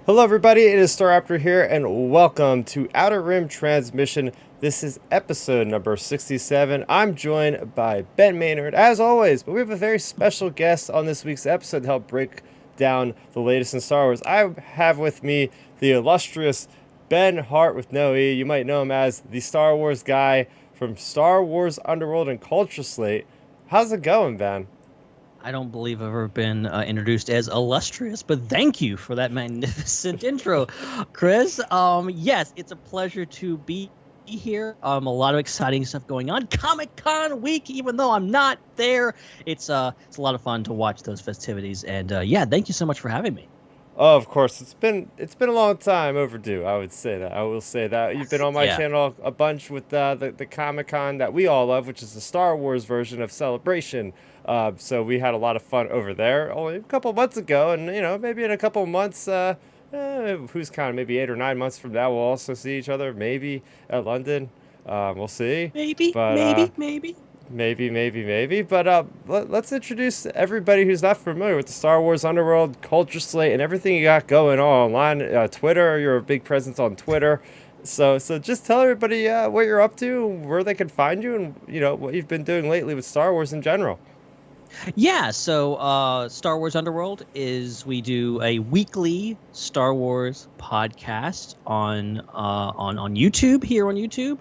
Hello, everybody. It is Starrapter here, and welcome to Outer Rim Transmission. This is episode number 67. I'm joined by Ben Maynard, as always, but we have a very special guest on this week's episode to help break down the latest in Star Wars. I have with me the illustrious Ben Hart with no E. You might know him as the Star Wars guy from Star Wars Underworld and Culture Slate. How's it going, Ben? I don't believe I've ever been introduced as illustrious, but thank you for that magnificent intro, Chris. Yes, it's a pleasure to be here. A lot of exciting stuff going on. Comic-Con week, even though I'm not there, it's a lot of fun to watch those festivities. And yeah, thank you so much for having me. Oh, of course. It's been a long time overdue. I would say that. I will say that you've been Yes. on my Yeah. channel a bunch with the Comic Con that we all love, which is the Star Wars version of Celebration. So we had a lot of fun over there only a couple months ago, and maybe in a couple months, who's counting? Maybe 8 or 9 months from now, we'll also see each other. Maybe at London. We'll see. Maybe, But maybe, maybe. maybe. But let's introduce everybody who's not familiar with the Star Wars Underworld, Culture Slate, and everything you got going on online. Twitter, you're a big presence on Twitter. So just tell everybody what you're up to, where they can find you, and what you've been doing lately with Star Wars in general. Yeah, so Star Wars Underworld is we do a weekly Star Wars podcast on YouTube here on YouTube,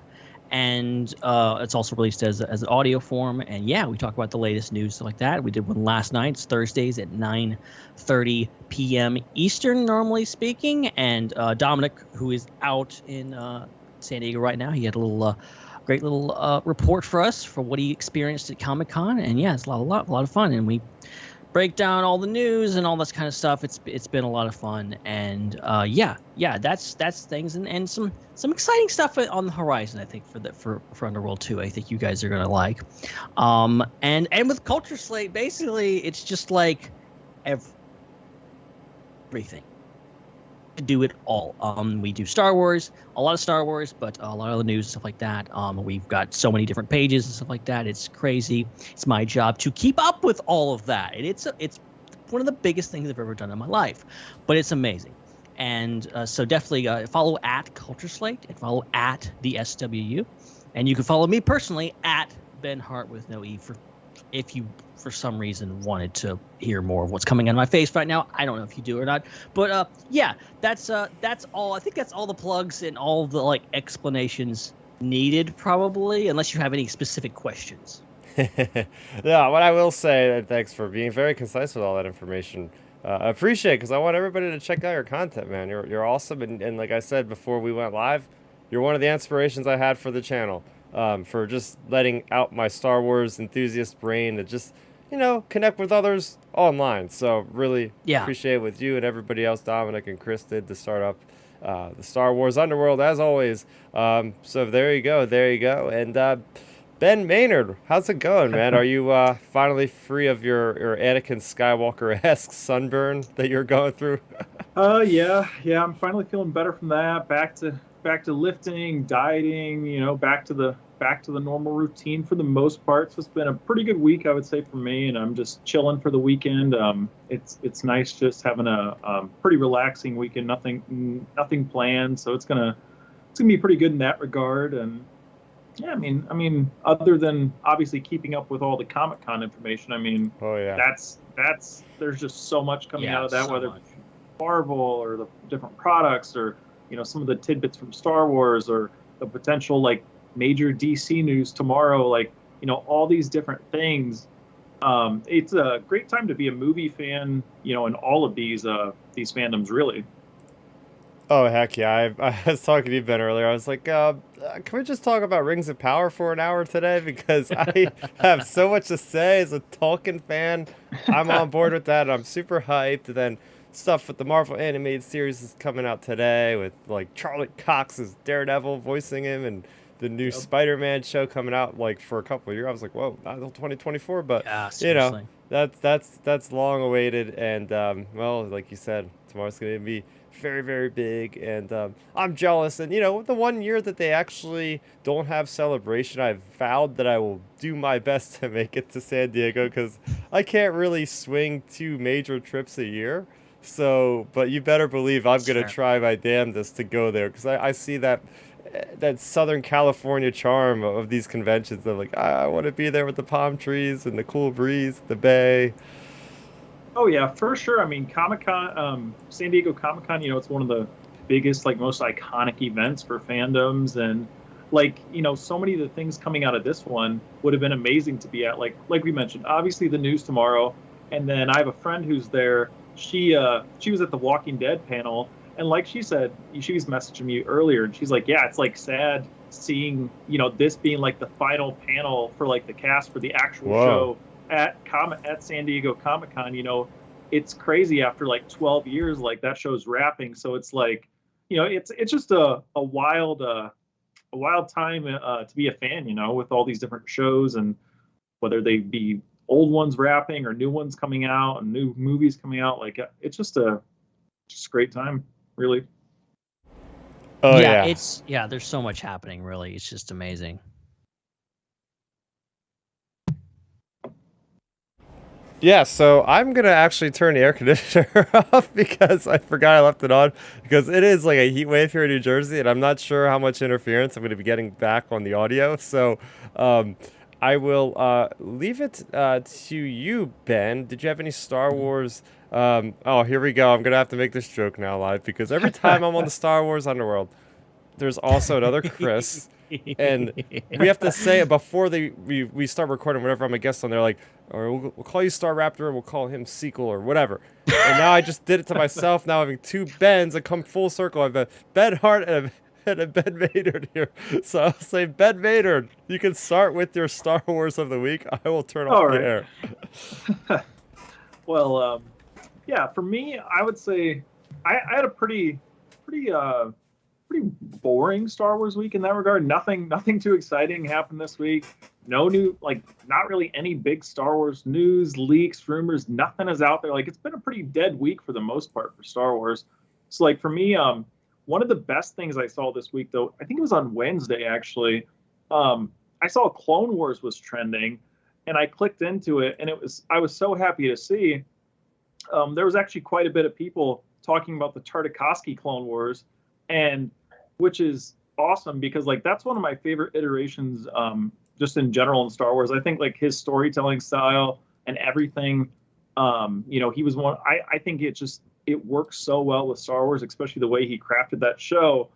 and it's also released as an audio form. And yeah, we talk about the latest news stuff like that. We did one last night. It's Thursdays at 9:30 p.m. Eastern, normally speaking. And Dominic, who is out in San Diego right now, he had a little. Great little report for us for what he experienced at Comic-Con, and yeah, it's a lot of fun, and we break down all the news and all this kind of stuff. It's been a lot of fun, and yeah, that's things, and some exciting stuff on the horizon. I think for Underworld 2, I think you guys are gonna like, and with Culture Slate, basically it's just like everything. Do it all. We do Star Wars, a lot of Star Wars, but a lot of the news and stuff like that. We've got so many different pages and stuff like that. It's crazy. It's my job to keep up with all of that, and it's one of the biggest things I've ever done in my life, but it's amazing. And so definitely follow at Culture Slate and follow at the SWU, and you can follow me personally at Ben Hart with no E if you for some reason wanted to hear more of what's coming on my face right now. I don't know if you do or not, but yeah, that's all. I think that's all the plugs and all the explanations needed, probably, unless you have any specific questions. Yeah, what I will say, and thanks for being very concise with all that information. I appreciate it because I want everybody to check out your content, man. You're awesome, and like I said before we went live, you're one of the inspirations I had for the channel. For just letting out my Star Wars enthusiast brain to just connect with others online. So really Yeah. appreciate it with you and everybody else Dominic and Chris did to start up the Star Wars Underworld as always. So there you go. And Ben Maynard, how's it going, man? Are you finally free of your Anakin Skywalker-esque sunburn that you're going through? Yeah. I'm finally feeling better from that. Back to lifting, dieting, back to the normal routine for the most part. So it's been a pretty good week, I would say, for me, and I'm just chilling for the weekend. It's nice just having a pretty relaxing weekend, nothing planned. So it's gonna be pretty good in that regard. And yeah, I mean, other than obviously keeping up with all the Comic-Con information, I mean, Oh yeah. that's there's just so much coming Yeah, out of that, so whether much. Marvel or the different products or some of the tidbits from Star Wars or the potential major DC news tomorrow, all these different things. It's a great time to be a movie fan, in all of these fandoms, really. Oh heck yeah! I was talking to you Ben earlier. I was like, can we just talk about Rings of Power for an hour today? Because I have so much to say as a Tolkien fan. I'm on board with that. I'm super hyped. And then stuff with the Marvel animated series is coming out today with Charlie Cox as Daredevil voicing him, and the new Yep. Spider-Man show coming out for a couple of years. I was like, whoa, not until 2024, but Yeah, you know seriously. that's long awaited. And well, like you said, tomorrow's gonna be very, very big, and I'm jealous. And the 1 year that they actually don't have Celebration, I've vowed that I will do my best to make it to San Diego because I can't really swing 2 major trips a year. So, but you better believe I'm gonna Sure. try my damnedest to go there because I see that Southern California charm of these conventions. I'm like, I want to be there with the palm trees and the cool breeze, the bay. Oh yeah, for sure. I mean, Comic Con, San Diego Comic Con, it's one of the biggest, like most iconic events for fandoms, and like so many of the things coming out of this one would have been amazing to be at. Like we mentioned, obviously the news tomorrow, and then I have a friend who's there. She was at the Walking Dead panel, and like she said, she was messaging me earlier, and she's like, yeah, it's like sad seeing this being like the final panel for like the cast for the actual Whoa. show at San Diego Comic Con. It's crazy after like 12 years, like that show's wrapping. So it's like, it's just a wild time to be a fan, with all these different shows, and whether they be old ones wrapping or new ones coming out and new movies coming out. Like it's just a great time, really. Oh Yeah, yeah. there's so much happening, really. It's just amazing. Yeah, so I'm gonna actually turn the air conditioner off because I forgot I left it on because it is like a heat wave here in New Jersey, and I'm not sure how much interference I'm gonna be getting back on the audio. So, um, I will leave it to you, Ben. Did you have any Star Wars? Oh, here we go. I'm gonna have to make this joke now live because every time I'm on the Star Wars Underworld, there's also another Chris, and we have to say it before we start recording. Whenever I'm a guest on there, like, or we'll call you Starrapter, we'll call him Sequel or whatever. And now I just did it to myself. Now having two Bens, I come full circle. I've a Ben Hart and a Ben Maynard here. So I'll say, Ben Maynard, you can start with your Star Wars of the week. I will turn off All the right. air. Well, yeah, for me, I would say I had a pretty pretty boring Star Wars week in that regard. Nothing too exciting happened this week. No new, like, not really any big Star Wars news, leaks, rumors. Nothing is out there. Like, it's been a pretty dead week for the most part for Star Wars. So, like, for me, one of the best things I saw this week, though, I think it was on Wednesday actually. I saw Clone Wars was trending, and I clicked into it, and I was so happy to see. There was actually quite a bit of people talking about the Tartakovsky Clone Wars, and which is awesome because like that's one of my favorite iterations, just in general in Star Wars. I think like his storytelling style and everything, he was one. I think it works so well with Star Wars, especially the way he crafted that show.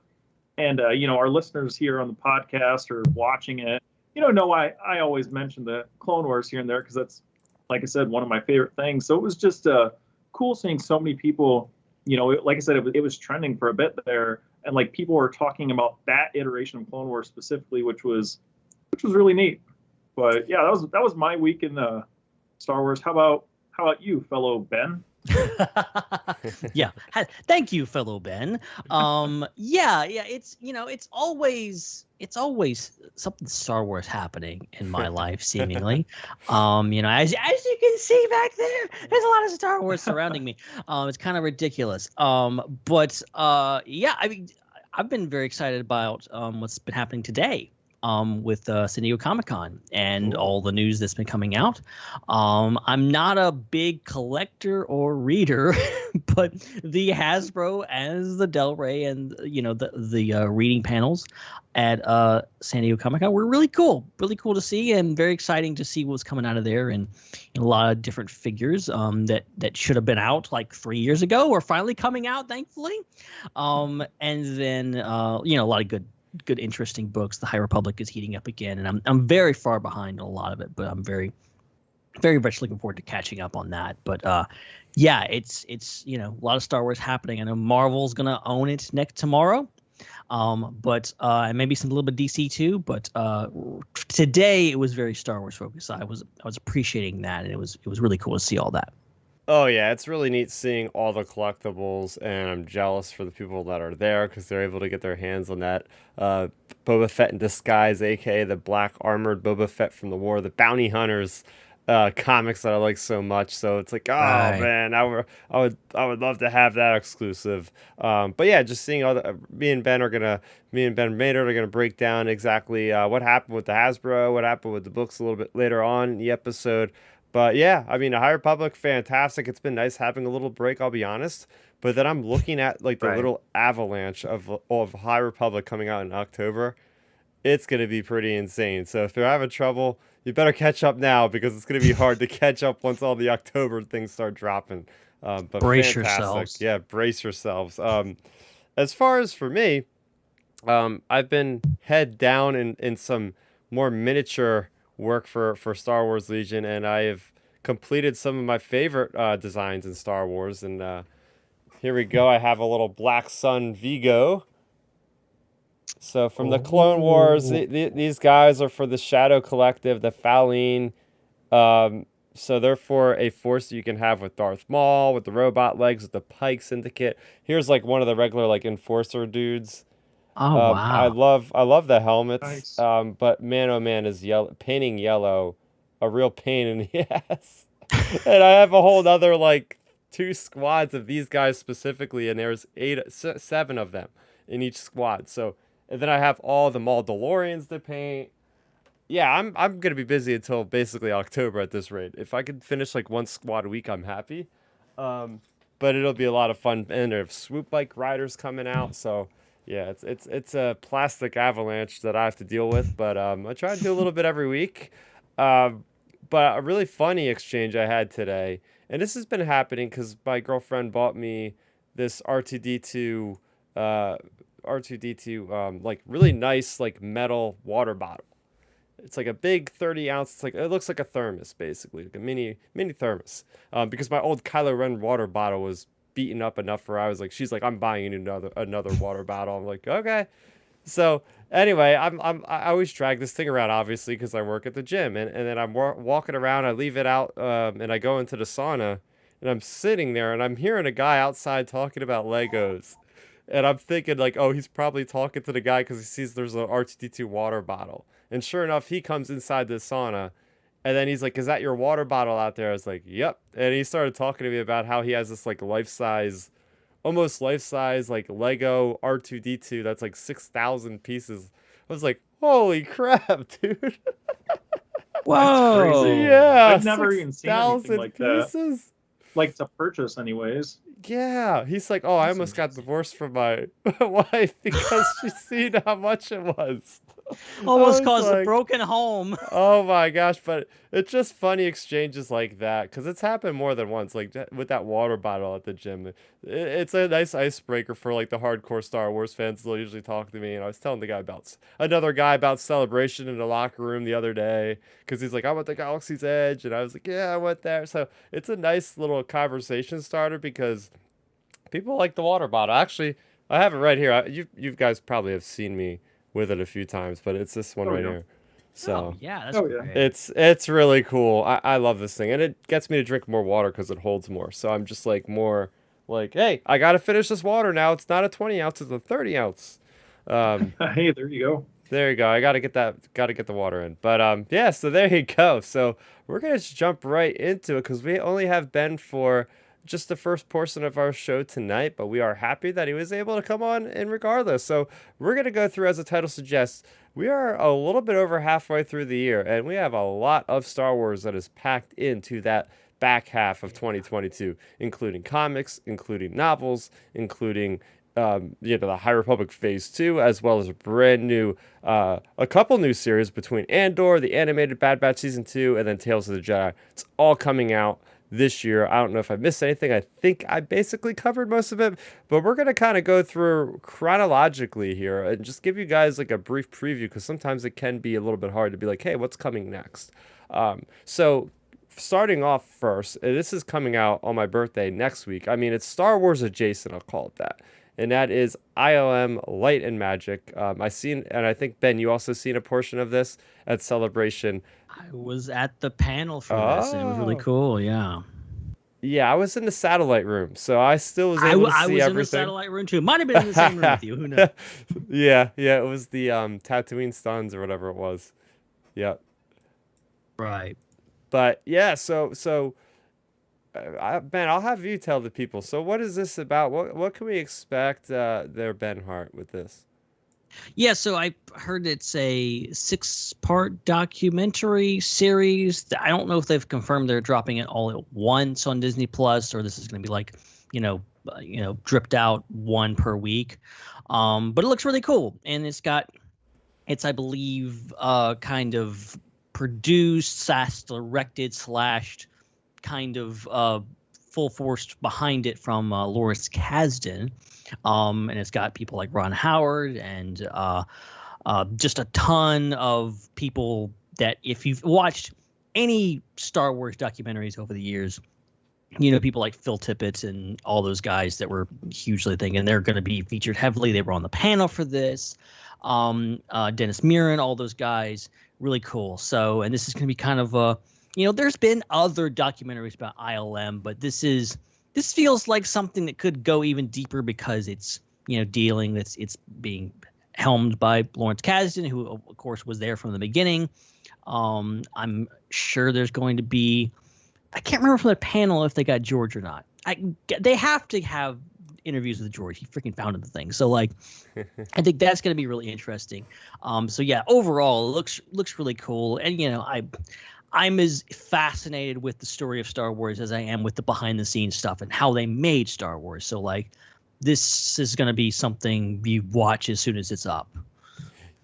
And our listeners here on the podcast or watching it, know I always mention the Clone Wars here and there because that's, like I said, one of my favorite things. So it was just cool seeing so many people. Like I said, it was trending for a bit there, and like people were talking about that iteration of Clone Wars specifically, which was really neat. But yeah, that was my week in Star Wars. How about you, fellow Ben? Yeah, thank you, fellow Ben. Yeah, it's always something Star Wars happening in my life, seemingly. As you can see back there, there's a lot of Star Wars surrounding me. It's kind of ridiculous. But yeah, I mean, I've been very excited about what's been happening today. With San Diego Comic-Con and all the news that's been coming out. I'm not a big collector or reader, but the Hasbro as the Del Rey and the reading panels at San Diego Comic-Con were really cool to see, and very exciting to see what's coming out of there, and a lot of different figures that should have been out like 3 years ago are finally coming out, thankfully. And then a lot of good interesting books. The High Republic is heating up again, and I'm very far behind on a lot of it, but I'm very very much looking forward to catching up on that. But yeah, it's a lot of Star Wars happening. I know Marvel's gonna own it next tomorrow, but and maybe some a little bit DC too. But today it was very Star Wars focused. I was appreciating that, and it was really cool to see all that. Oh yeah, it's really neat seeing all the collectibles, and I'm jealous for the people that are there because they're able to get their hands on that Boba Fett in disguise, aka the black armored Boba Fett from the War of the Bounty Hunters comics that I like so much. So it's like, oh Right. man, I would love to have that exclusive. But yeah, just seeing all the me and Ben Maynard are gonna break down exactly what happened with the Hasbro, what happened with the books a little bit later on in the episode. But yeah, I mean, the High Republic, fantastic. It's been nice having a little break, I'll be honest. But then I'm looking at like the Right. little avalanche of High Republic coming out in October. It's going to be pretty insane. So if you're having trouble, you better catch up now because it's going to be hard to catch up once all the October things start dropping. But Brace fantastic. yourselves. Yeah, brace yourselves. As far as for me, I've been head down in some more miniature work for Star Wars Legion, and I have completed some of my favorite designs in Star Wars. And here we go. I have a little Black Sun Vigo. So from the Clone Wars, these guys are for the Shadow Collective, the Faline. So they're for a force that you can have with Darth Maul, with the robot legs, with the Pike Syndicate. Here's like one of the regular like Enforcer dudes. Oh I wow! love the helmets. Nice. But man, oh man, is painting yellow a real pain in the ass. And I have a whole other like 2 squads of these guys specifically, and there's 7 of them in each squad. So, and then I have all the Mandalorians to paint. Yeah, I'm gonna be busy until basically October at this rate. If I could finish like 1 squad a week, I'm happy. But it'll be a lot of fun, and there's swoop bike riders coming out. So yeah, it's a plastic avalanche that I have to deal with. But I try to do a little bit every week. But a really funny exchange I had today, and this has been happening because my girlfriend bought me this R2D2 like really nice like metal water bottle. It's like a big 30 ounce. It's like it looks like a thermos basically, like a mini thermos. Because my old Kylo Ren water bottle was beaten up enough for I was like, she's like, I'm buying you another water bottle. I'm like, okay. So anyway, I always drag this thing around obviously because I work at the gym, and then I'm walking around. I leave it out, and I go into the sauna, and I'm sitting there, and I'm hearing a guy outside talking about Legos. And I'm thinking like, oh, he's probably talking to the guy because he sees there's an R2D2 water bottle. And sure enough, he comes inside the sauna, and then he's like, "Is that your water bottle out there?" I was like, "Yep." And he started talking to me about how he has this like almost life size like Lego R2D2 that's like 6,000 pieces. I was like, "Holy crap, dude!" Whoa! crazy. Yeah, I've never even seen anything 6,000 like that. pieces. Like to purchase, anyways. Yeah, he's like, "Oh, I That's almost got amazing. divorced from my wife because she seen how much it was." I Almost was caused a like, broken home. oh my gosh, but it's just funny exchanges like that because it's happened more than once. Like with that water bottle at the gym, it's a nice icebreaker for like the hardcore Star Wars fans. They'll usually talk to me, and I was telling the guy about another guy about Celebration in the locker room the other day because he's like, I went to Galaxy's Edge, and I was like, yeah, I went there. So it's a nice little conversation starter because people like the water bottle. Actually, I have it right here. You guys probably have seen me with it a few times, but it's this one Oh, right yeah. here. So Oh yeah, that's Oh, yeah. great. it's really cool. I love this thing, and it gets me to drink more water because it holds more. So I'm just like more like, hey, I gotta finish this water now. It's not a 20 ounce, it's a 30 ounce. Hey, there you go. There you go. I gotta get the water in. But yeah, so there you go. So we're gonna just jump right into it because we only have Ben for just the first portion of our show tonight, but we are happy that he was able to come on in regardless. So we're gonna go through, as the title suggests, we are a little bit over halfway through the year, and we have a lot of Star Wars that is packed into that back half of 2022, including comics, including novels, including the High Republic Phase 2, as well as a brand new, a couple new series between Andor, the animated Bad Batch Season 2, and then Tales of the Jedi. It's all coming out this year. I don't know if I missed anything. I think I basically covered most of it, but we're going to kind of go through chronologically here and just give you guys like a brief preview because sometimes it can be a little bit hard to be like, hey, what's coming next? So starting off first, this is coming out on my birthday next week. I mean, it's Star Wars adjacent, I'll call it that. And that is ILM Light and Magic. I seen, and I think Ben, you also seen a portion of this at Celebration. I was at the panel for this, and it was really Oh. cool. Yeah, Yeah, I was in the satellite room, so I still was able to I see was in the everything. satellite room too. Might have been in the same room with you. Who knows? Yeah, it was the Tatooine Stuns or whatever it was. Yeah, Right. but yeah, so Ben, I'll have you tell the people. So what is this about? What can we expect there, Ben Hart, with this? Yeah, so I heard it's a 6-part documentary series. I don't know if they've confirmed they're dropping it all at once on Disney Plus, or this is going to be like, dripped out one per week. But it looks really cool, and it's I believe kind of produced / directed / kind of full force behind it from Lawrence Kasdan. And it's got people like Ron Howard and just a ton of people that if you've watched any Star Wars documentaries over the years, people like Phil Tippett and all those guys that were hugely thinking they're going to be featured heavily. They were on the panel for this. Dennis Muren, all those guys, really cool. So, and this is going to be kind of there's been other documentaries about ILM, but this feels like something that could go even deeper because it's it's being helmed by Lawrence Kasdan, who of course was there from the beginning. I'm sure there's going to be, I can't remember from the panel if they got George or not. They have to have interviews with George. He freaking founded the thing. So I think that's going to be really interesting. So yeah, overall it looks really cool. And I'm as fascinated with the story of Star Wars as I am with the behind the scenes stuff and how they made Star Wars. So this is going to be something you watch as soon as it's up.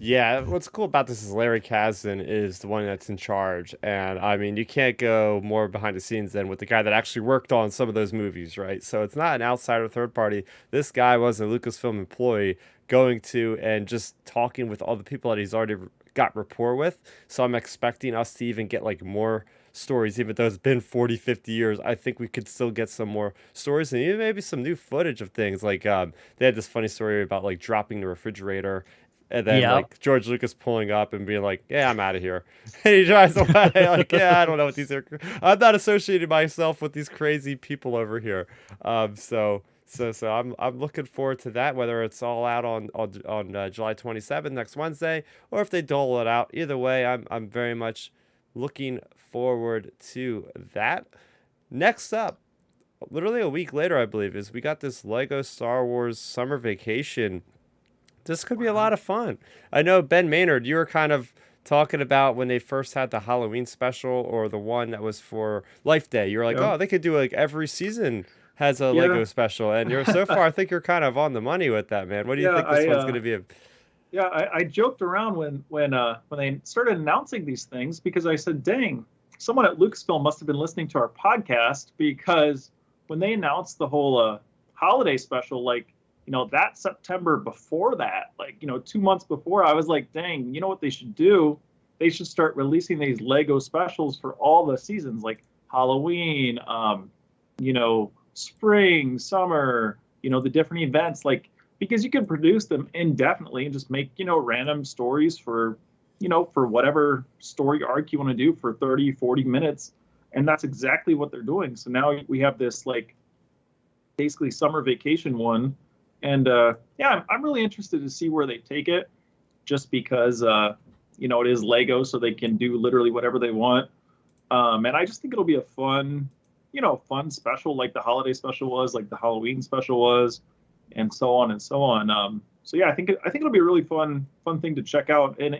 Yeah, what's cool about this is Larry Kasdan is the one that's in charge. And I mean, you can't go more behind the scenes than with the guy that actually worked on some of those movies, right? So it's not an outsider third party. This guy was a Lucasfilm employee going to and just talking with all the people that he's already got rapport with. So I'm expecting us to even get more stories, even though it's been 40, 50 years. I think we could still get some more stories and even maybe some new footage of things. They had this funny story about dropping the refrigerator and then George Lucas pulling up and being like, yeah, I'm out of here. And he drives away yeah, I don't know what these are. I'm not associating myself with these crazy people over here. So I'm looking forward to that, whether it's all out on July 27th, next Wednesday, or if they dole it out. Either way, I'm very much looking forward to that. Next up, literally a week later, I believe, is we got this Lego Star Wars Summer Vacation. This could be a lot of fun. I know, Ben Maynard, you were kind of talking about when they first had the Halloween special or the one that was for Life Day. You were like, oh, they could do every season has a Lego special, and you're so far I think you're kind of on the money with that, man. What do you think this one's going to be? I joked around when they started announcing these things because I said, dang, someone at Lucasfilm must have been listening to our podcast, because when they announced the whole holiday special, that September before that, 2 months before, I was like, dang, you know what they should do? They should start releasing these Lego specials for all the seasons, like Halloween, spring, summer, the different events, because you can produce them indefinitely and just make, random stories for whatever story arc you want to do for 30, 40 minutes. And that's exactly what they're doing. So now we have this basically summer vacation one. And I'm really interested to see where they take it, just because, it is Lego, so they can do literally whatever they want. And I just think it'll be a fun special, like the holiday special was, like the Halloween special was, and so on and so on. I think it'll be a really fun thing to check out. And,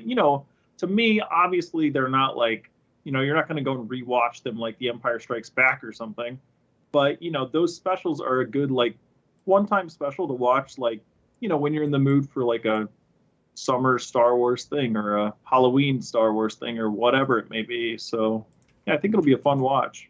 to me, obviously they're not you're not going to go and rewatch them like The Empire Strikes Back or something. But, those specials are a good, one-time special to watch, when you're in the mood for a summer Star Wars thing or a Halloween Star Wars thing or whatever it may be. So yeah, I think it'll be a fun watch.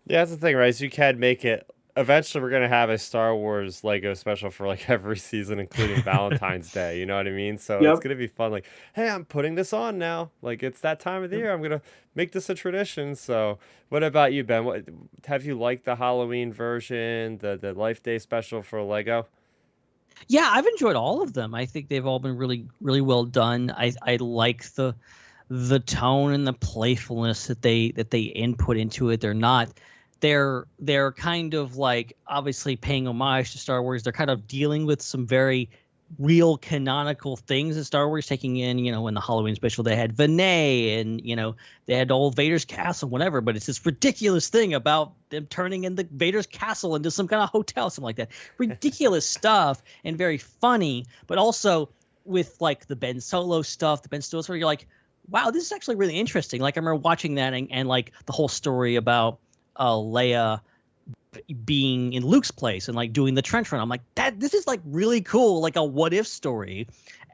Yeah, that's the thing, right? So you can make it. Eventually, we're going to have a Star Wars Lego special for every season, including Valentine's Day. You know what I mean? So it's going to be fun. Hey, I'm putting this on now. It's that time of the year. I'm going to make this a tradition. So what about you, Ben? What have you liked the Halloween version, the Life Day special for Lego? Yeah, I've enjoyed all of them. I think they've all been really, really well done. I like the tone and the playfulness that they input into it. They're kind of obviously paying homage to Star Wars. They're kind of dealing with some very real canonical things that Star Wars, taking in, in the Halloween special, they had Vinay and, they had old Vader's castle, whatever, but it's this ridiculous thing about them turning in the Vader's castle into some kind of hotel, something like that. Ridiculous stuff and very funny, but also with like the Ben Solo stuff, the Ben Solo story, you're like, wow, this is actually really interesting. Like I remember watching that and like the whole story about Leia being in Luke's place and like doing the trench run. I'm like, this is like really cool, like a what if story.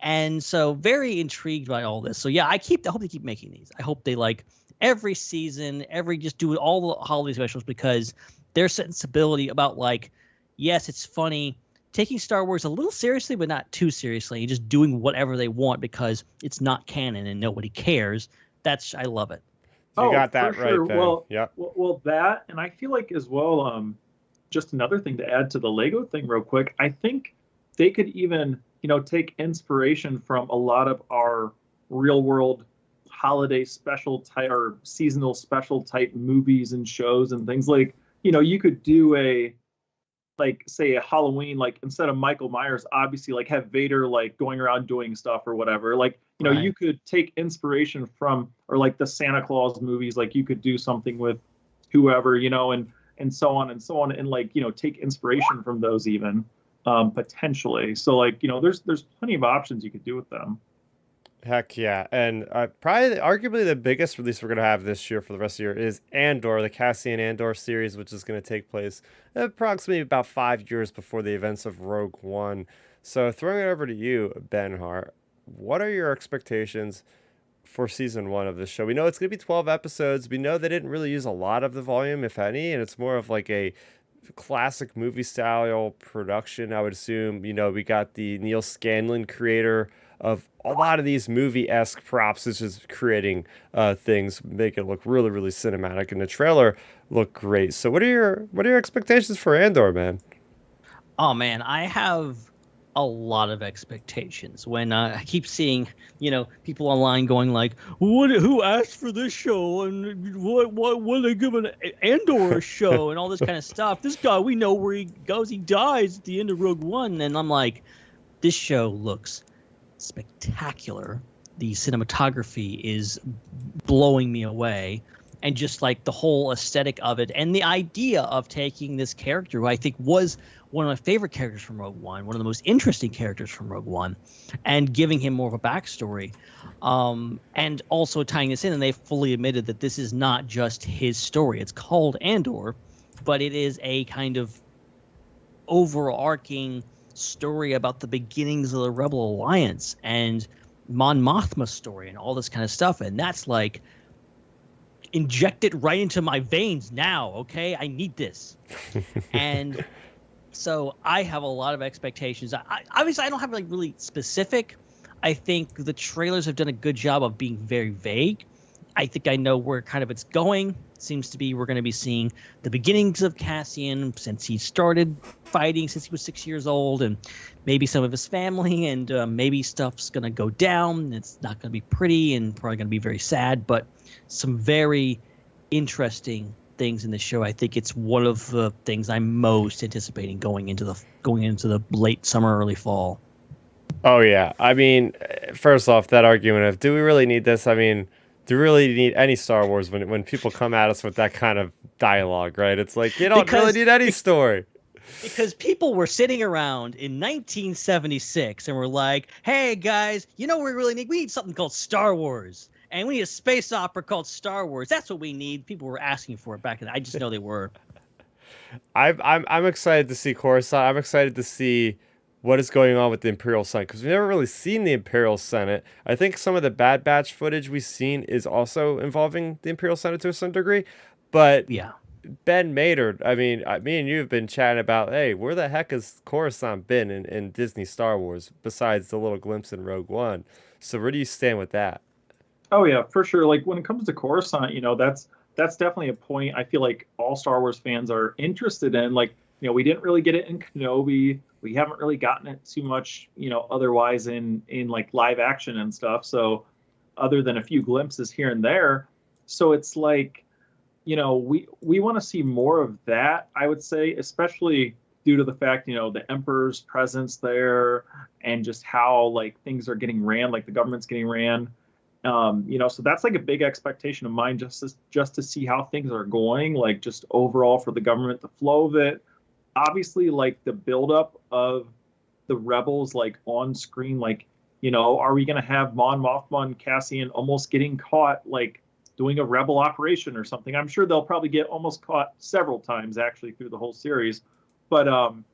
And so very intrigued by all this. So yeah, I hope they keep making these. I hope they like every season, just do all the holiday specials, because their sensibility about like, yes, it's funny, taking Star Wars a little seriously, but not too seriously, and just doing whatever they want because it's not canon and nobody cares. I love it. You got that right, sure. Ben. Well, yep. well, that, and I feel like as well, just another thing to add to the Lego thing real quick, I think they could even, take inspiration from a lot of our real world holiday special type or seasonal special type movies and shows and things. Like, you could do say a Halloween, like instead of Michael Myers, obviously like have Vader like going around doing stuff or whatever. Like, Right. you could take inspiration from, or like the Santa Claus movies, like you could do something with whoever, and so on and so on, and like, take inspiration from those even, potentially. So like, there's plenty of options you could do with them. Heck yeah. And probably arguably the biggest release we're going to have this year for the rest of the year is Andor, the Cassian Andor series, which is going to take place approximately about 5 years before the events of Rogue One. So throwing it over to you, Ben Hart, what are your expectations for season 1 of this show? We know it's going to be 12 episodes. We know they didn't really use a lot of the volume, if any, and it's more of like a classic movie style production, I would assume. We got the Neil Scanlon creator of a lot of these movie-esque props, is just creating things, make it look really, really cinematic, and the trailer looked great. So what are your expectations for Andor, man? Oh man, I have a lot of expectations. When I keep seeing, people online going like, who asked for this show, and what are they giving Andor a show, and all this kind of stuff. This guy, we know where he goes. He dies at the end of Rogue One, and I'm like, this show looks spectacular. The cinematography is blowing me away, and just like the whole aesthetic of it, and the idea of taking this character who I think was one of my favorite characters from Rogue One, one of the most interesting characters from Rogue One, and giving him more of a backstory, and also tying this in. And they fully admitted that this is not just his story. It's called Andor, but it is a kind of overarching story about the beginnings of the Rebel Alliance and Mon Mothma's story and all this kind of stuff. And that's like, inject it right into my veins now, okay? I need this. And so I have a lot of expectations. Obviously, I don't have like really specific. I think the trailers have done a good job of being very vague. I think I know where kind of it's going. It seems to be we're going to be seeing the beginnings of Cassian since he started fighting, since he was 6 years old, and maybe some of his family, and maybe stuff's going to go down. It's not going to be pretty and probably going to be very sad, but some very interesting things in the show. I think it's one of the things I'm most anticipating going into the late summer, early fall. Oh yeah. I mean, first off, that argument of do we really need this? I mean, do we really need any Star Wars when people come at us with that kind of dialogue, right? It's like, you don't really need any story. Because people were sitting around in 1976 and were like, hey guys, you know what we really need? We need something called Star Wars. And we need a space opera called Star Wars. That's what we need. People were asking for it back then. I just know they were. I'm excited to see Coruscant. I'm excited to see what is going on with the Imperial Senate, because we've never really seen the Imperial Senate. I think some of the Bad Batch footage we've seen is also involving the Imperial Senate to some degree. But yeah, Ben Maynard, I mean, me and you have been chatting about, hey, where the heck has Coruscant been in Disney Star Wars besides the little glimpse in Rogue One? So where do you stand with that? Oh yeah, for sure. Like when it comes to Coruscant, that's definitely a point I feel like all Star Wars fans are interested in. Like, we didn't really get it in Kenobi. We haven't really gotten it too much, otherwise in like live action and stuff. So other than a few glimpses here and there. So it's like, we want to see more of that, I would say, especially due to the fact, the Emperor's presence there and just how like things are getting ran, like the government's getting ran. So that's like a big expectation of mine, just to see how things are going, like just overall for the government, the flow of it. Obviously, like the buildup of the rebels, like on screen, like Are we going to have Mon Mothma and Cassian almost getting caught, like doing a rebel operation or something? I'm sure they'll probably get almost caught several times actually through the whole series. But I'm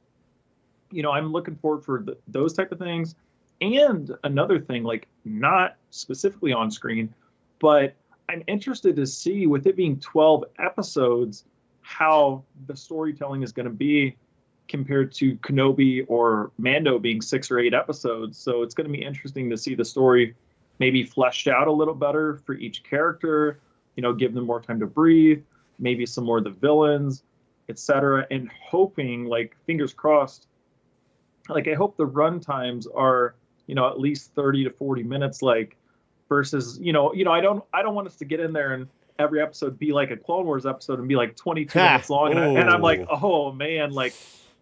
looking forward for those type of things. And another thing, like not specifically on screen, but I'm interested to see, with it being 12 episodes, how the storytelling is going to be compared to Kenobi or Mando being 6 or 8 episodes. So it's going to be interesting to see the story maybe fleshed out a little better for each character, give them more time to breathe, maybe some more of the villains, etc. And hoping, like, fingers crossed, like I hope the run times are, at least 30 to 40 minutes, like, versus, I don't want us to get in there and every episode be like a Clone Wars episode and be like 22 minutes long. And I'm like, oh man, like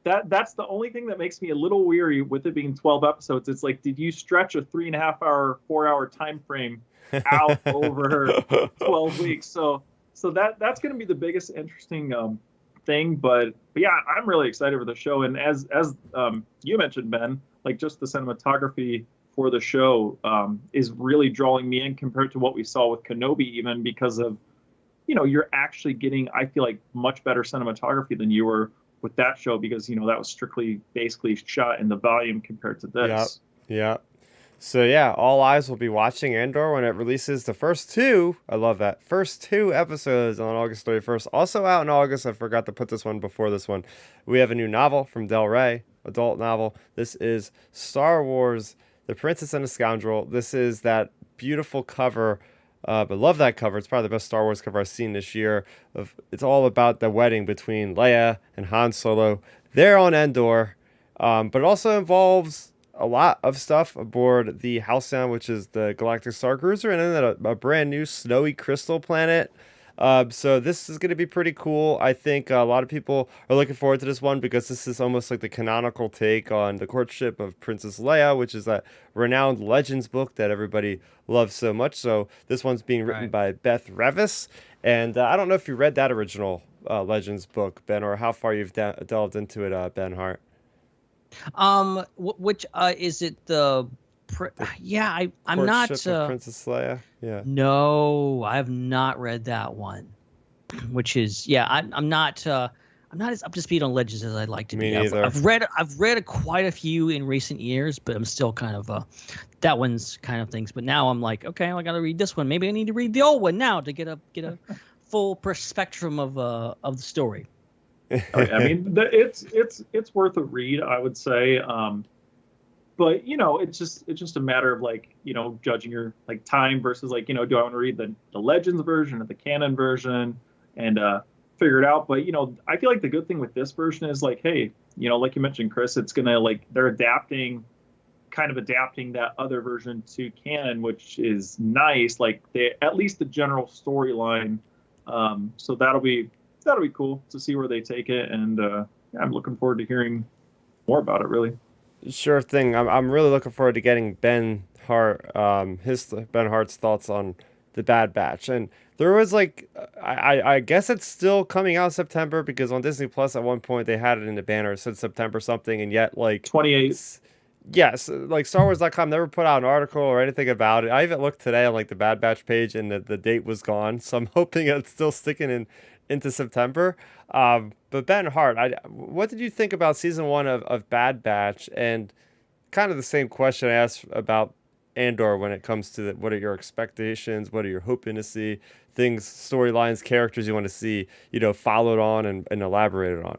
that's the only thing that makes me a little weary with it being 12 episodes. It's like, did you stretch a 3.5 hour, 4 hour time frame out over 12 weeks? So that's going to be the biggest interesting thing. But yeah, I'm really excited for the show. And as you mentioned, Ben, like just the cinematography for the show is really drawing me in compared to what we saw with Kenobi, even because of, you're actually getting, I feel like, much better cinematography than you were with that show, because, that was strictly basically shot in the volume compared to this. Yeah. So yeah, all eyes will be watching Andor when it releases the first 2. I love that. First 2 episodes on August 31st. Also out in August, I forgot to put this one before this one. We have a new novel from Del Rey, adult novel. This is Star Wars, The Princess and the Scoundrel. This is that beautiful cover. I love that cover. It's probably the best Star Wars cover I've seen this year. It's all about the wedding between Leia and Han Solo. They're on Endor, but it also involves a lot of stuff aboard the Halcyon, which is the Galactic Star Cruiser, and then a brand new snowy crystal planet. So this is going to be pretty cool. I think a lot of people are looking forward to this one because this is almost like the canonical take on the courtship of Princess Leia, which is that renowned Legends book that everybody loves so much. So this one's being written by Beth Revis. And I don't know if you read that original Legends book, Ben, or how far you've delved into it, Ben Hart. Which is it the... I'm not. Princess Leia. Yeah. No, I have not read that one. Which is, I'm not as up to speed on Legends as I'd like to be. I've read quite a few in recent years, but I'm still kind of that one's kind of things. But now I'm like, okay, I got to read this one. Maybe I need to read the old one now to get a full spectrum of the story. I mean, it's worth a read, I would say. But it's just a matter of, like, judging your, like, time versus, like, do I want to read the Legends version or the canon version and figure it out. But I feel like the good thing with this version is, like, hey, like you mentioned, Chris, it's gonna, like, they're adapting that other version to canon, which is nice. Like, they at least the general storyline. So that'll be cool to see where they take it, and I'm looking forward to hearing more about it, really. Sure thing. I'm really looking forward to getting Ben Hart's thoughts on the Bad Batch. And there was, like, I guess it's still coming out September, because on Disney Plus at one point they had it in the banner, it said September something, and yet, like, 28th. Yes, like StarWars.com never put out an article or anything about it. I even looked today on, like, the Bad Batch page, and the date was gone. So I'm hoping it's still sticking into September. But Ben Hart, what did you think about season 1 of Bad Batch? And kind of the same question I asked about Andor when it comes to what are your expectations? What are you hoping to see? Things, storylines, characters you want to see, followed on and elaborated on.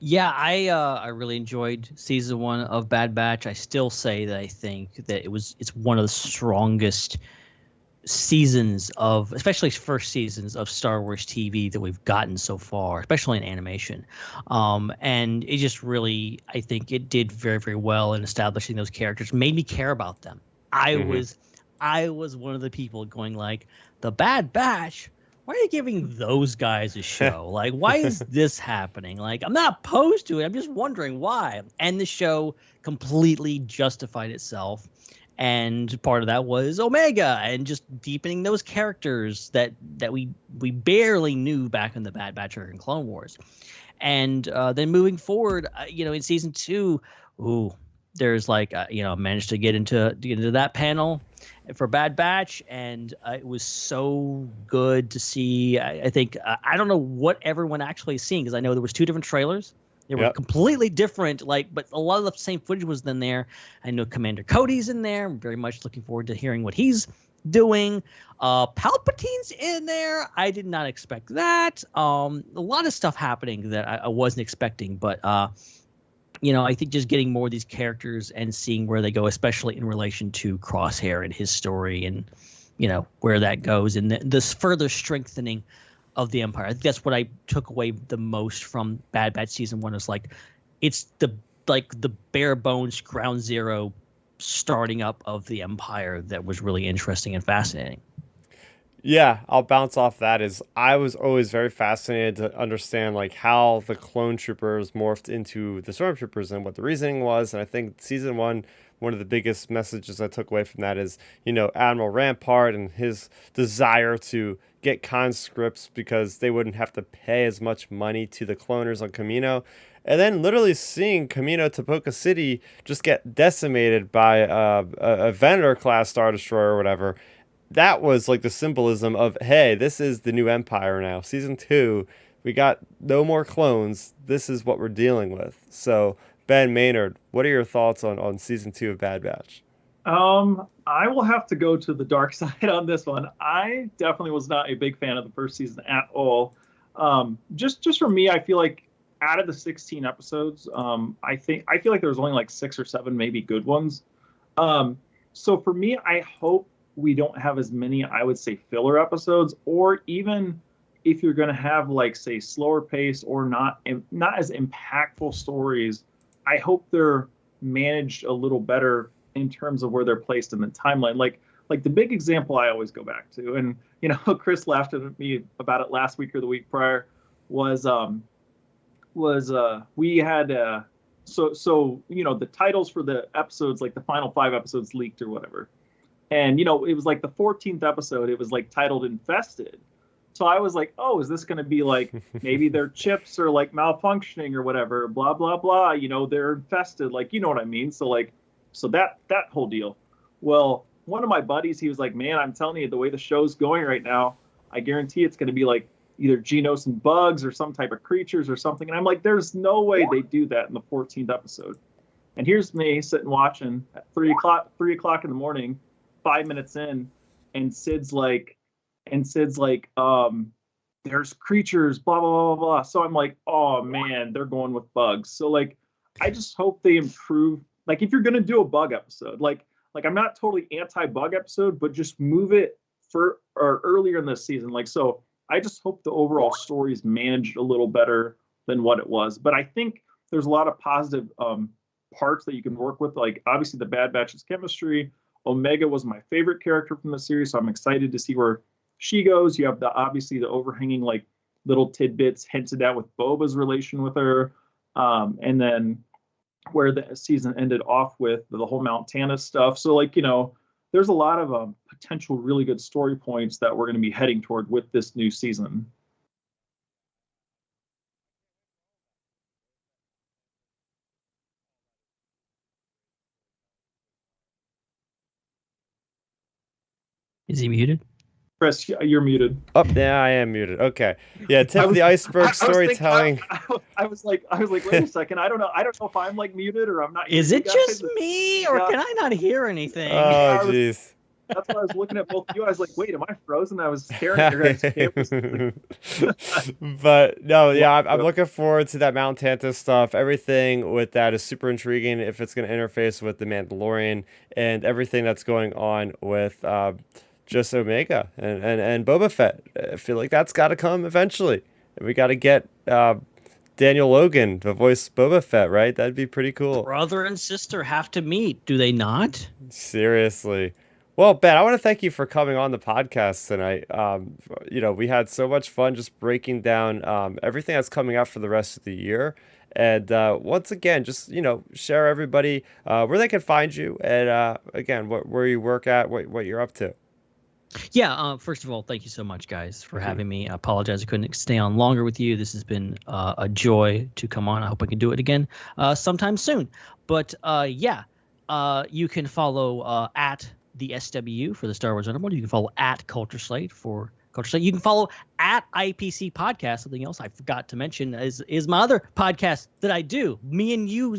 Yeah, I really enjoyed season 1 of Bad Batch. I still say that I think that it's one of the strongest seasons of, especially first seasons of Star Wars TV that we've gotten so far, especially in animation. And it just really, I think it did very, very well in establishing those characters, made me care about them. I was one of the people going, like, the Bad Batch, why are you giving those guys a show? Like, why is this happening? Like, I'm not opposed to it. I'm just wondering why. And the show completely justified itself. And part of that was Omega and just deepening those characters that we barely knew back in the Bad Batch or in Clone Wars. And then moving forward, in season 2, there's like managed to get into that panel for Bad Batch, and it was so good to see. I think I don't know what everyone actually seen, because I know there was two different trailers. They were completely different, but a lot of the same footage was in there. I know Commander Cody's in there. I'm very much looking forward to hearing what he's doing. Palpatine's in there. I did not expect that. A lot of stuff happening that I wasn't expecting, but I think just getting more of these characters and seeing where they go, especially in relation to Crosshair and his story, and where that goes, and this further strengthening of the Empire. I think that's what I took away the most from Bad Batch season 1. Is it's the bare bones ground zero starting up of the Empire that was really interesting and fascinating. Yeah, I'll bounce off that. I was always very fascinated to understand how the clone troopers morphed into the stormtroopers and what the reasoning was. And I think season 1, one of the biggest messages I took away from that is, Admiral Rampart and his desire to get conscripts because they wouldn't have to pay as much money to the cloners on Kamino. And then literally seeing Kamino Tapoka City just get decimated by a Venator class Star Destroyer or whatever. That was the symbolism of, hey, this is the new Empire now. Season 2, we got no more clones. This is what we're dealing with. So, Ben Maynard, what are your thoughts on season 2 of Bad Batch? I will have to go to the dark side on this one. I definitely was not a big fan of the first season at all. Just for me, I feel like out of the 16 episodes, I feel like there was only 6 or 7 maybe good ones. So for me, I hope we don't have as many, I would say, filler episodes, or even if you're going to have say slower pace or not as impactful stories, I hope they're managed a little better in terms of where they're placed in the timeline. Like the big example I always go back to, and Chris laughed at me about it last week or the week prior, was we had so the titles for the episodes, the final 5 episodes, leaked or whatever. And, it was the 14th episode. It was titled Infested. So I was like, oh, is this going to be maybe their chips are malfunctioning or whatever, blah, blah, blah. They're infested. You know what I mean? So so that whole deal. Well, one of my buddies, he was like, man, I'm telling you, the way the show's going right now, I guarantee it's going to be either Genos and bugs or some type of creatures or something. And I'm like, there's no way they do that in the 14th episode. And here's me sitting watching at 3 o'clock in the morning, 5 minutes in, and Sid's like, there's creatures, blah, blah, blah, blah. So I'm like, oh man, they're going with bugs. So I just hope they improve. If you're going to do a bug episode, I'm not totally anti-bug episode, but just move it for or earlier in this season. So I just hope the overall story is managed a little better than what it was. But I think there's a lot of positive parts that you can work with. Obviously the Bad Batch's chemistry. Omega was my favorite character from the series, so I'm excited to see where she goes. You have obviously the overhanging little tidbits hinted at with Boba's relation with her, and then where the season ended off with the whole Mount Tannis stuff. So there's a lot of potential really good story points that we're going to be heading toward with this new season. Is he muted? Chris, you're muted. Oh, yeah, I am muted. Okay. Yeah, tip of the iceberg storytelling. I was like, wait a second. I don't know if I'm muted or I'm not. Is it just me, or can I not hear anything? Oh, jeez. That's why I was looking at both of you. I was like, wait, am I frozen? I was staring at your guys' campus. But no, yeah, I'm looking forward to that Mount Tantus stuff. Everything with that is super intriguing. If it's going to interface with the Mandalorian and everything that's going on with just Omega and Boba Fett, I feel like that's got to come eventually. We got to get Daniel Logan to voice Boba Fett, right? That'd be pretty cool. Brother and sister have to meet, do they not? Seriously. Well, Ben, I want to thank you for coming on the podcast tonight. We had so much fun just breaking down everything that's coming out for the rest of the year. And once again, just, share everybody where they can find you. And again, where you work at, what you're up to. Yeah, first of all, thank you so much, guys, for having me. I apologize I couldn't stay on longer with you. This has been a joy to come on. I hope I can do it again sometime soon. But you can follow at the SW for the Star Wars Underworld. You can follow at Culture Slate for Culture Slate. You can follow at IPC Podcast. Something else I forgot to mention is my other podcast that I do. Me and you,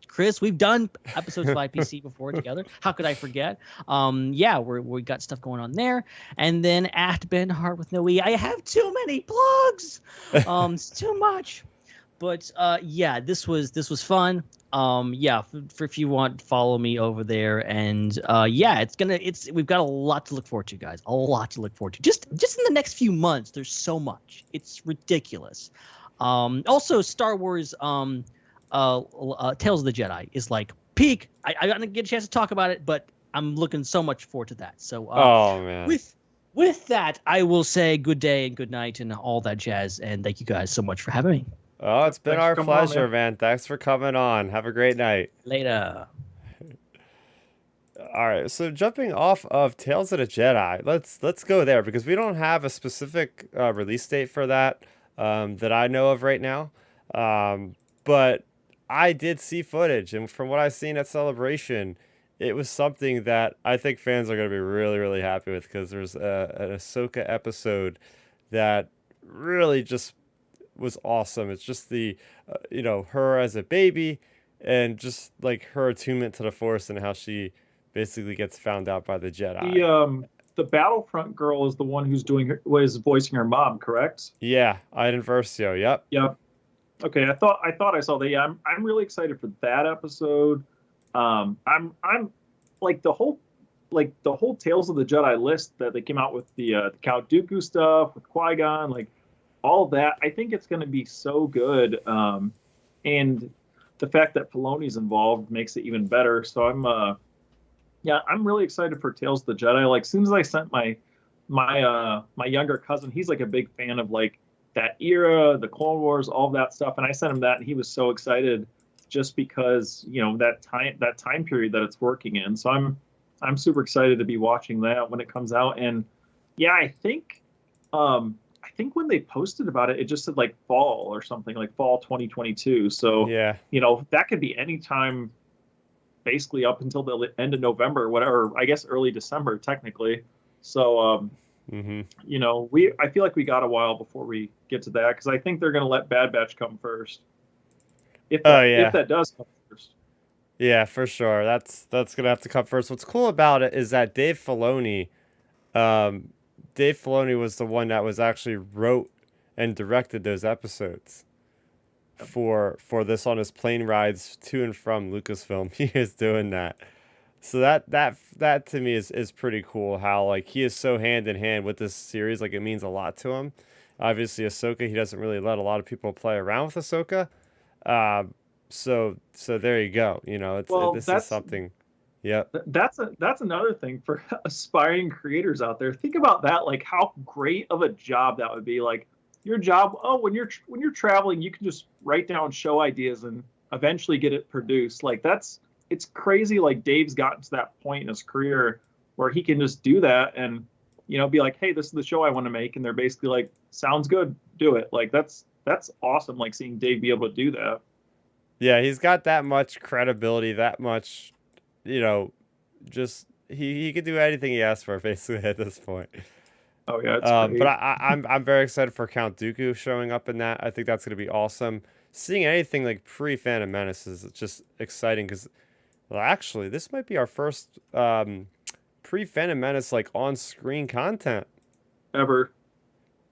Chris, we've done episodes of IPC before together. How could I forget? We got stuff going on there. And then at Ben Hart with no E. I have too many plugs. It's too much. But this was fun. For if you want, follow me over there. And we've got a lot to look forward to, guys. A lot to look forward to. Just in the next few months, there's so much. It's ridiculous. Also, Star Wars. Tales of the Jedi is like peak. I didn't get a chance to talk about it, but I'm looking so much forward to that. So, man. With that, I will say good day and good night and all that jazz. And thank you guys so much for having me. Oh, it's been our pleasure, man. Thanks for coming on. Have a great night. Later. All right, so jumping off of Tales of the Jedi, let's go there because we don't have a specific release date for that that I know of right now. But I did see footage, and from what I've seen at Celebration, it was something that I think fans are going to be really, really happy with because there's an Ahsoka episode that really just was awesome. It's just the, her as a baby and just like her attunement to the Force and how she basically gets found out by the Jedi. The Battlefront girl is the one who's voicing her mom, correct? Yeah, Iden Versio. Yep. Yep. Okay, I thought I saw that. Yeah, I'm really excited for that episode. I'm like the whole Tales of the Jedi list that they came out with the Count Dooku stuff with Qui-Gon, like all that. I think it's going to be so good. And the fact that Filoni's involved makes it even better. So I'm really excited for Tales of the Jedi. Like as soon as I sent my younger cousin, he's like a big fan of like that era, the Clone Wars, all that stuff. And I sent him that and he was so excited just because, that time period that it's working in. So I'm super excited to be watching that when it comes out. And yeah, I think when they posted about it, it just said like fall or something, like fall 2022. So, yeah, that could be any time basically up until the end of November, whatever, I guess early December technically. So, I feel like we got a while before we get to that because I think they're going to let Bad Batch come first. If that does come first. Yeah, for sure. That's going to have to come first. What's cool about it is that Dave Filoni was the one that was actually wrote and directed those episodes for this on his plane rides to and from Lucasfilm. He is doing that. So that to me is pretty cool how like he is so hand in hand with this series. Like it means a lot to him. Obviously Ahsoka, he doesn't really let a lot of people play around with Ahsoka. So there you go. This is something. Yep. That's another thing for aspiring creators out there. Think about that, like how great of a job that would be. Like your job, when you're traveling, you can just write down show ideas and eventually get it produced. Like it's crazy. Like Dave's gotten to that point in his career where he can just do that and, be like, hey, this is the show I want to make. And they're basically like, sounds good, do it. Like that's awesome. Like seeing Dave be able to do that. Yeah. He's got that much credibility, that much, just he could do anything he asks for basically at this point. Oh yeah. It's but I'm very excited for Count Dooku showing up in that. I think that's going to be awesome. Seeing anything like pre-Phantom Menace is just exciting because, well, actually, this might be our first pre-Phantom Menace like on-screen content ever.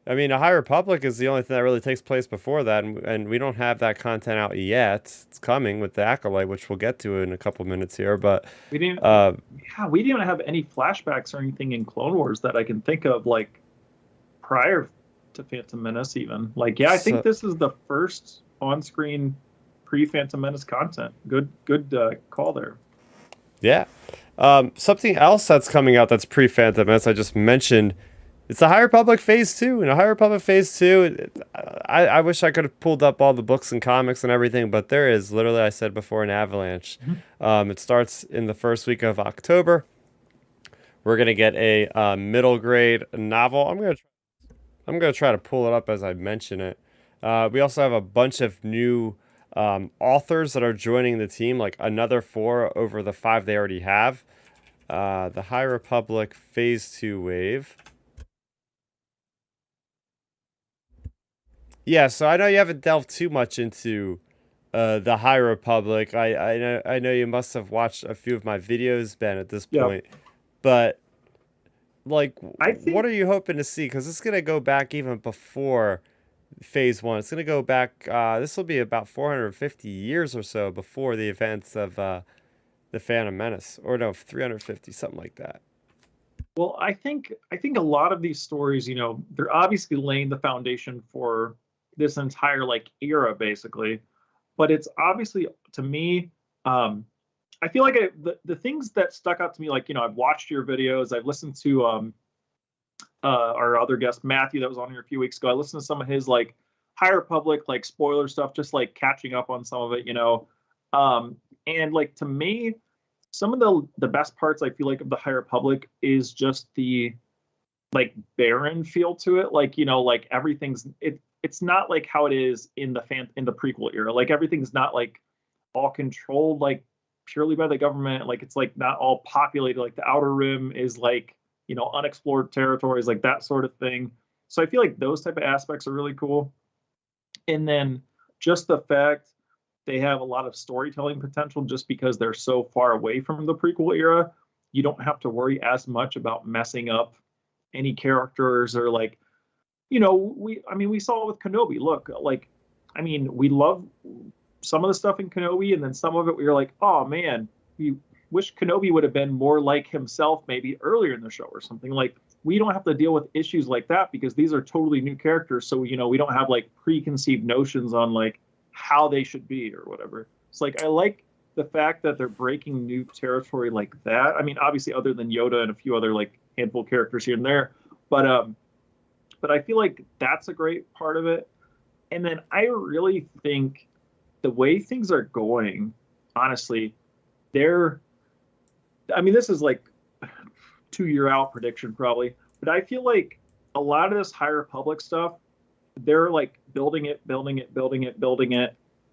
I mean, the High Republic is the only thing that really takes place before that, and we don't have that content out yet. It's coming with the Acolyte, which we'll get to in a couple minutes here. But we didn't even have any flashbacks or anything in Clone Wars that I can think of, like prior to Phantom Menace, even. Like, I think this is the first on-screen pre-Phantom Menace content. Good call there. Yeah. Something else that's coming out that's pre-Phantom Menace I just mentioned. It's the High Republic Phase 2. In the High Republic Phase 2, I wish I could have pulled up all the books and comics and everything, but there is literally, I said before, an avalanche. It starts in the first week of October. We're gonna get a middle grade novel. I'm gonna try to pull it up as I mention it. We also have a bunch of new authors that are joining the team, like another 4 over the 5 they already have. The High Republic Phase 2 wave. Yeah, so I know you haven't delved too much into the High Republic. I know you must have watched a few of my videos, Ben, at this Yeah. point. But like, I think what are you hoping to see? Because it's gonna go back even before Phase 1. It's gonna go back. This will be about 450 years or so before the events of the Phantom Menace, or no, 350, something like that. Well, I think a lot of these stories, they're obviously laying the foundation for this entire like era, basically. But it's obviously to me, um, I feel like the things that stuck out to me, like I've watched your videos, I've listened to our other guest Matthew that was on here a few weeks ago. I listened to some of his like High Republic like spoiler stuff, just like catching up on some of it. And like to me, some of the best parts I feel like of the High Republic is just the like barren feel to it. Like like it's not like how it is in the prequel era. Like everything's not like all controlled like purely by the government. Like it's like not all populated. Like the Outer Rim is like unexplored territories, like that sort of thing. So I feel like those type of aspects are really cool. And then just the fact they have a lot of storytelling potential just because they're so far away from the prequel era. You don't have to worry as much about messing up any characters or like, we saw it with Kenobi. Look, like, we love some of the stuff in Kenobi, and then some of it we were like, oh man, we wish Kenobi would have been more like himself maybe earlier in the show or something. Like, we don't have to deal with issues like that because these are totally new characters. So, we don't have like preconceived notions on like how they should be or whatever. It's like, I like the fact that they're breaking new territory like that. Obviously other than Yoda and a few other like handful characters here and there, but I feel like that's a great part of it. And then I really think the way things are going, honestly, this is like 2 year out prediction probably, but I feel like a lot of this High Republic stuff, they're like building it.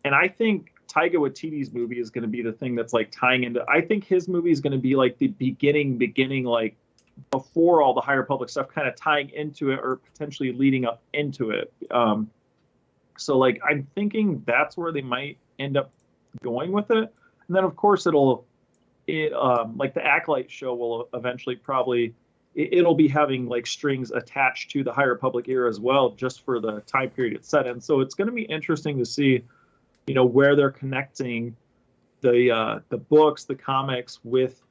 And I think Taika Waititi's movie is going to be the thing that's like tying into, I think his movie is going to be like the beginning, like before all the High Republic stuff, kind of tying into it or potentially leading up into it. So like, I'm thinking that's where they might end up going with it. And then of course like the Acolyte show will eventually probably, it'll be having like strings attached to the High Republic era as well, just for the time period it's set in. So it's going to be interesting to see, where they're connecting the books, the comics with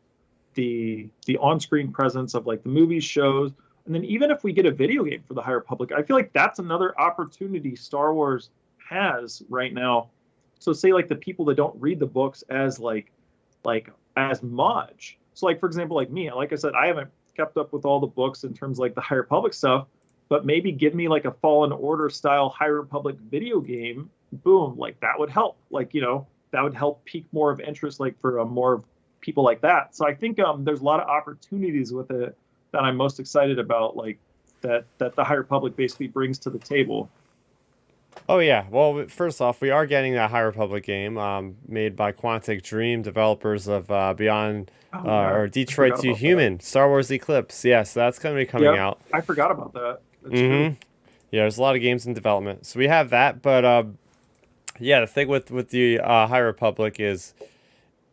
the on-screen presence of like the movies, shows, and then even if we get a video game for the High Republic, I feel like that's another opportunity Star Wars has right now. So say like the people that don't read the books as like as much. So like for example, like me, like I said, I haven't kept up with all the books in terms of like the High Republic stuff, but maybe give me like a Fallen Order style High Republic video game. Boom, like that would help. Like that would help pique more of interest, like for more people like that. So I think there's a lot of opportunities with it that I'm most excited about, like that the High Republic basically brings to the table. Oh yeah. Well, first off, we are getting that High Republic game made by Quantic Dream, developers of Beyond Oh, yeah. or I Detroit forgot to about Human, Star Wars Eclipse. Yes, that's going to be that. coming Yep, out. I forgot about that. That's Mm-hmm. true. Yeah, there's a lot of games in development, so we have that. But yeah, the thing with the High Republic is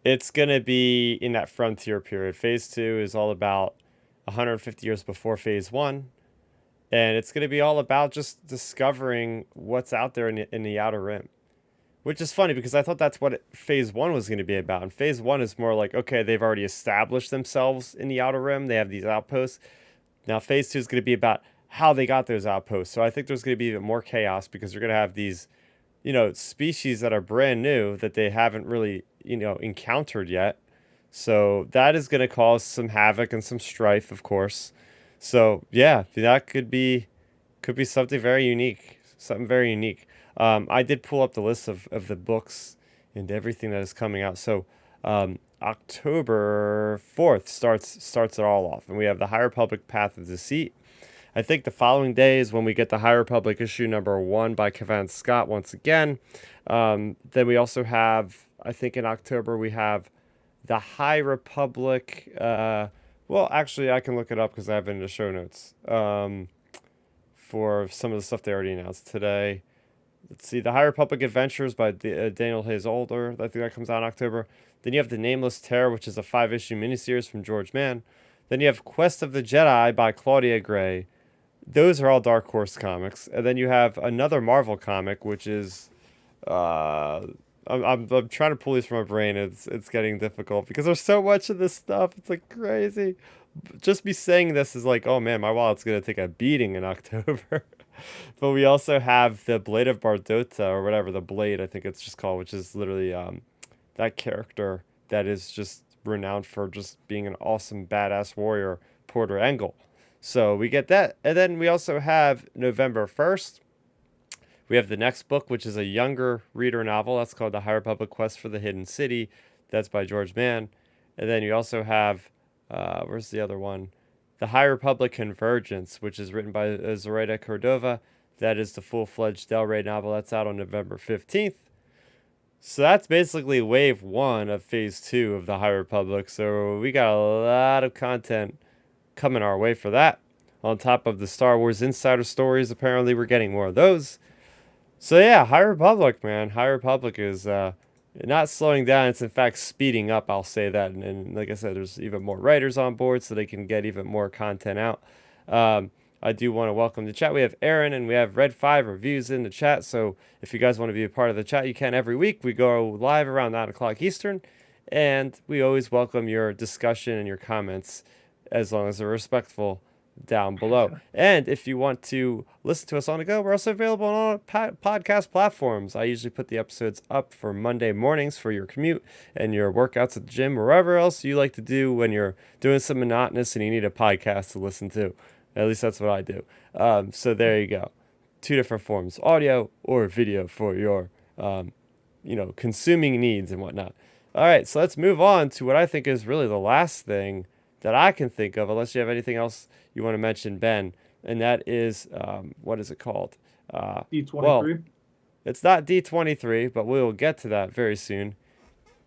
it's going to be in that frontier period. Phase 2 is all about 150 years before Phase 1. And it's going to be all about just discovering what's out there in the Outer Rim. Which is funny because I thought that's what Phase 1 was going to be about. And Phase 1 is more like, okay, they've already established themselves in the Outer Rim. They have these outposts. Now Phase 2 is going to be about how they got those outposts. So I think there's going to be even more chaos because you're going to have these, species that are brand new that they haven't really, encountered yet. So that is going to cause some havoc and some strife, of course. So yeah, that could be something very unique. Something very unique. I did pull up the list of the books and everything that is coming out. So October 4th starts it all off, and we have the High Republic Path of Deceit. I think the following day is when we get the High Republic issue number 1 by Kevin Scott once again. Then we also have, I think in October, we have the High Republic. Well, actually, I can look it up because I have it in the show notes for some of the stuff they already announced today. Let's see, the High Republic Adventures by Daniel Hayes Older. I think that comes out in October. Then you have The Nameless Terror, which is a 5-issue miniseries from George Mann. Then you have Quest of the Jedi by Claudia Gray. Those are all Dark Horse comics. And then you have another Marvel comic, which is... I'm trying to pull these from my brain. It's getting difficult because there's so much of this stuff. It's like crazy. Just me saying this is like, oh man, my wallet's going to take a beating in October. But we also have the Blade of Bardota, or whatever, the Blade, I think it's just called, which is literally that character that is just renowned for just being an awesome, badass warrior, Porter Engel. So we get that. And then we also have November 1st. We have the next book, which is a younger reader novel. That's called The High Republic Quest for the Hidden City. That's by George Mann. And then you also have, where's the other one? The High Republic Convergence, which is written by Zoraida Cordova. That is the full-fledged Del Rey novel. That's out on November 15th. So that's basically wave 1 of phase 2 of the High Republic. So we got a lot of content coming our way for that. On top of the Star Wars Insider Stories, apparently we're getting more of those. So yeah, High Republic, man. High Republic is not slowing down. It's in fact speeding up, I'll say that. And like I said, there's even more writers on board so they can get even more content out. I do want to welcome the chat. We have Aaron and we have Red 5 Reviews in the chat. So if you guys want to be a part of the chat, you can every week. We go live around 9 o'clock Eastern. And we always welcome your discussion and your comments as long as they're respectful down below. And if you want to listen to us on the go, we're also available on all podcast platforms. I usually put the episodes up for Monday mornings for your commute and your workouts at the gym, or wherever else you like to do when you're doing some monotonous and you need a podcast to listen to. At least that's what I do. So there you go. 2 different forms, audio or video for your consuming needs and whatnot. All right, so let's move on to what I think is really the last thing that I can think of, unless you have anything else you want to mention, Ben, and that is, what is it called? D23? Well, it's not D23, but we will get to that very soon.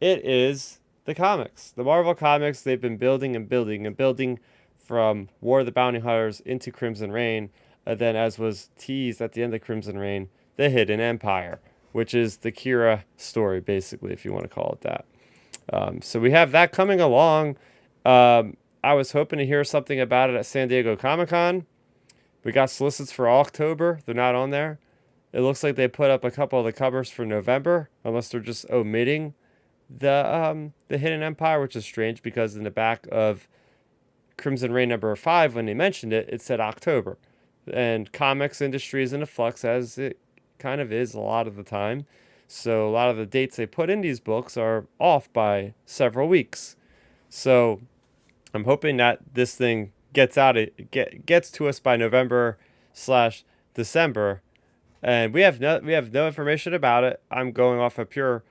It is the comics. The Marvel comics, they've been building and building and building from War of the Bounty Hunters into Crimson Reign, and then as was teased at the end of Crimson Reign, the Hidden Empire, which is the Kira story, basically, if you want to call it that. So we have that coming along. I was hoping to hear something about it at San Diego Comic-Con. We got solicits for October. They're not on there. It looks like they put up a couple of the covers for November, unless they're just omitting the Hidden Empire, which is strange because in the back of Crimson Reign number 5, when they mentioned it, it said October. And comics industry is in a flux, as it kind of is a lot of the time. So a lot of the dates they put in these books are off by several weeks. So I'm hoping that this thing gets to us by November/December, and we have no information about it. I'm going off of pure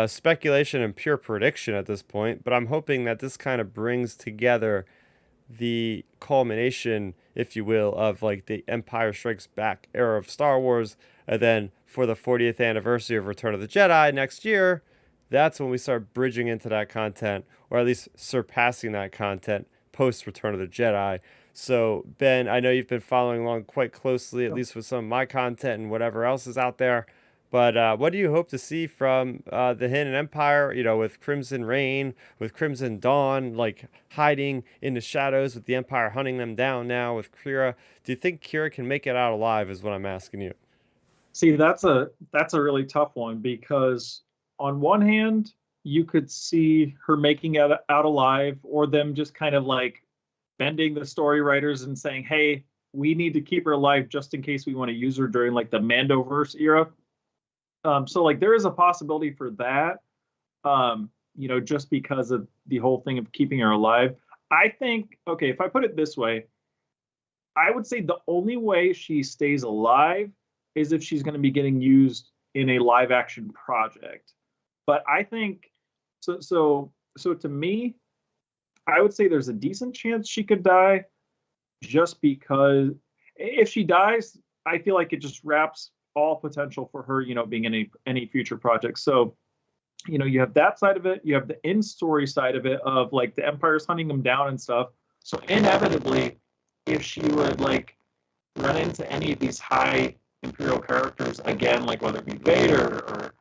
speculation and pure prediction at this point, but I'm hoping that this kind of brings together the culmination, if you will, of like the Empire Strikes Back era of Star Wars, and then for the 40th anniversary of Return of the Jedi next year, that's when we start bridging into that content, or at least surpassing that content post Return of the Jedi. So Ben, I know you've been following along quite closely, at least with some of my content and whatever else is out there. But what do you hope to see from the Hidden Empire, with Crimson Reign, with Crimson Dawn, like hiding in the shadows with the Empire hunting them down now with Kira? Do you think Kira can make it out alive is what I'm asking you? See, that's a really tough one, because on one hand, you could see her making it out alive, or them just kind of like bending the story writers and saying, hey, we need to keep her alive just in case we want to use her during like the Mandoverse era. So like there is a possibility for that, just because of the whole thing of keeping her alive. I think, okay, if I put it this way, I would say the only way she stays alive is if she's going to be getting used in a live action project. But I think So to me, I would say there's a decent chance she could die, just because if she dies, I feel like it just wraps all potential for her, being in any future project. So, you have that side of it. You have the in-story side of it of like the Empire's hunting them down and stuff. So inevitably, if she would like run into any of these high Imperial characters again, like whether it be Vader or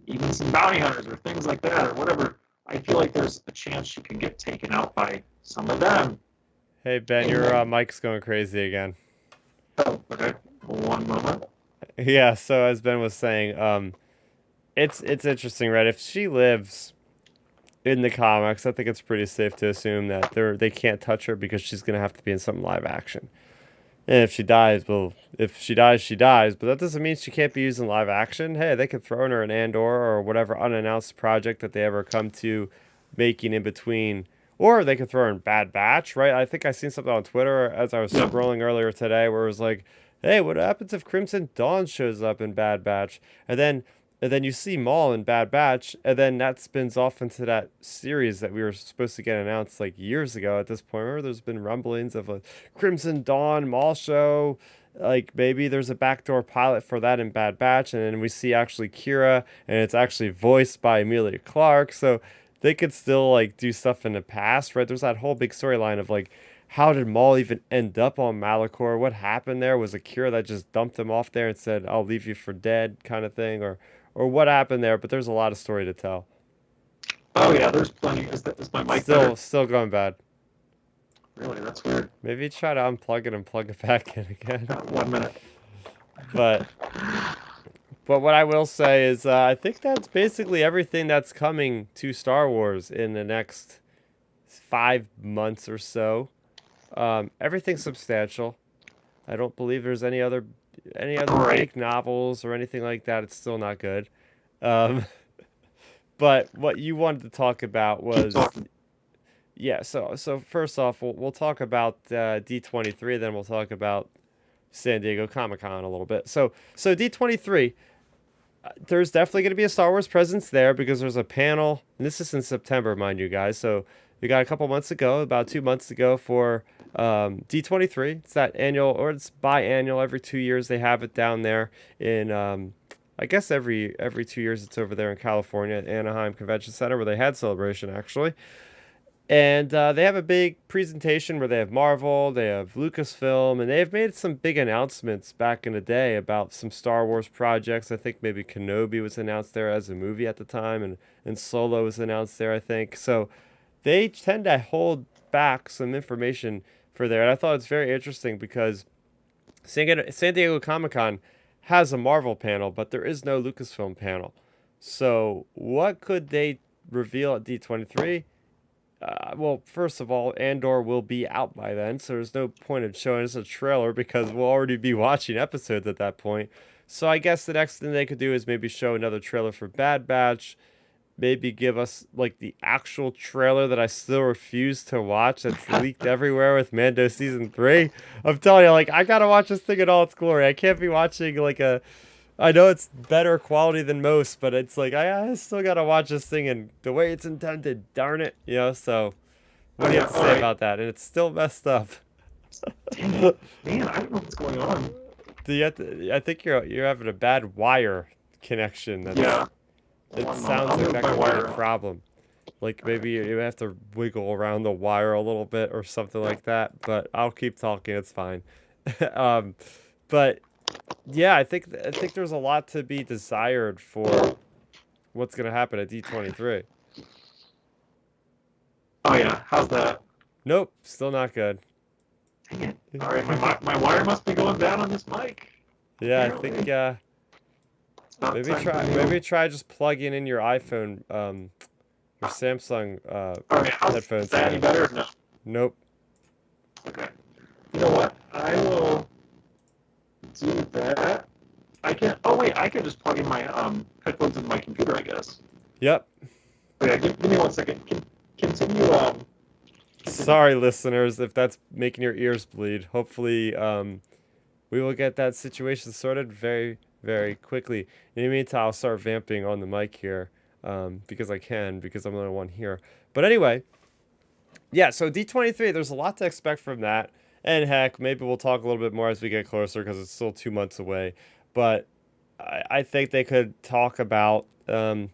even some bounty hunters or things like that or whatever, I feel like there's a chance she could get taken out by some of them. Hey Ben, your mic's going crazy again. Oh, okay. One moment. Yeah, so as Ben was saying, it's interesting, right? If she lives in the comics, I think it's pretty safe to assume that they can't touch her because she's gonna have to be in some live action. And if she dies, well, if she dies, she dies. But that doesn't mean she can't be used in live action. Hey, they could throw in her in Andor or whatever unannounced project that they ever come to making in between. Or they could throw her in Bad Batch, right? I think I seen something on Twitter as I was scrolling earlier today where it was like, hey, what happens if Crimson Dawn shows up in Bad Batch? And then you see Maul in Bad Batch, and then that spins off into that series that we were supposed to get announced like years ago at this point. Remember, there's been rumblings of a Crimson Dawn Maul show. Like maybe there's a backdoor pilot for that in Bad Batch, and then we see actually Kira, and it's actually voiced by Emilia Clarke. So they could still like do stuff in the past, right? There's that whole big storyline of like, how did Maul even end up on Malachor? What happened there? Was it Kira that just dumped him off there and said, "I'll leave you for dead," kind of thing, or what happened there? But there's a lot of story to tell. Oh yeah, there's plenty. Is my mic better? Still going bad? Really, that's weird. Maybe try to unplug it and plug it back in again. 1 minute. But what I will say is I think that's basically everything that's coming to Star Wars in the next 5 months or so. Everything's substantial. I don't believe there's any other big novels or anything like that. It's still not good. But what you wanted to talk about was, yeah. So first off, we'll talk about D23, then we'll talk about San Diego Comic-Con a little bit. So D23, there's definitely going to be a Star Wars presence there because there's a panel, and this is in September, mind you guys. So we got a couple months ago, about 2 months ago for D23. It's that annual, or it's biannual. Every 2 years they have it down there in, I guess every 2 years it's over there in California at Anaheim Convention Center where they had Celebration actually. And they have a big presentation where they have Marvel, they have Lucasfilm, and they have made some big announcements back in the day about some Star Wars projects. I think maybe Kenobi was announced there as a movie at the time, and Solo was announced there, I think. So they tend to hold back some information for there. And I thought it's very interesting because San Diego Comic-Con has a Marvel panel, but there is no Lucasfilm panel. So what could they reveal at D23? Well, first of all, Andor will be out by then, so there's no point in showing us a trailer because we'll already be watching episodes at that point. So I guess the next thing they could do is maybe show another trailer for Bad Batch, maybe give us like the actual trailer that I still refuse to watch that's leaked everywhere with Mando Season 3. I'm telling you, like, I gotta watch this thing in all its glory. I can't be watching like I know it's better quality than most, but it's like I still gotta watch this thing in the way it's intended. Darn it, So, what do you have to say about that? And it's still messed up. Man, I don't know what's going on. I think you're having a bad wire connection. It sounds like that could be a problem. Like maybe you have to wiggle around the wire a little bit or something like that. But I'll keep talking. It's fine. But yeah, I think there's a lot to be desired for what's gonna happen at D23. Oh yeah, how's that? Nope, still not good. Dang it! All right, my wire must be going down on this mic. Yeah, apparently. I think maybe try just plugging in your iPhone, your Samsung headphones. Is that any better? No. Nope. Okay. You know what? I will do that. I can. Oh wait, I can just plug in my headphones into my computer, I guess. Yep. Okay, give me 1 second. Continue. Sorry, listeners, if that's making your ears bleed. Hopefully, we will get that situation sorted very, very quickly. In the meantime, I'll start vamping on the mic here. because I can, because I'm the only one here. But anyway, yeah, so D23, there's a lot to expect from that. And heck, maybe we'll talk a little bit more as we get closer because it's still 2 months away. But I think they could talk about, show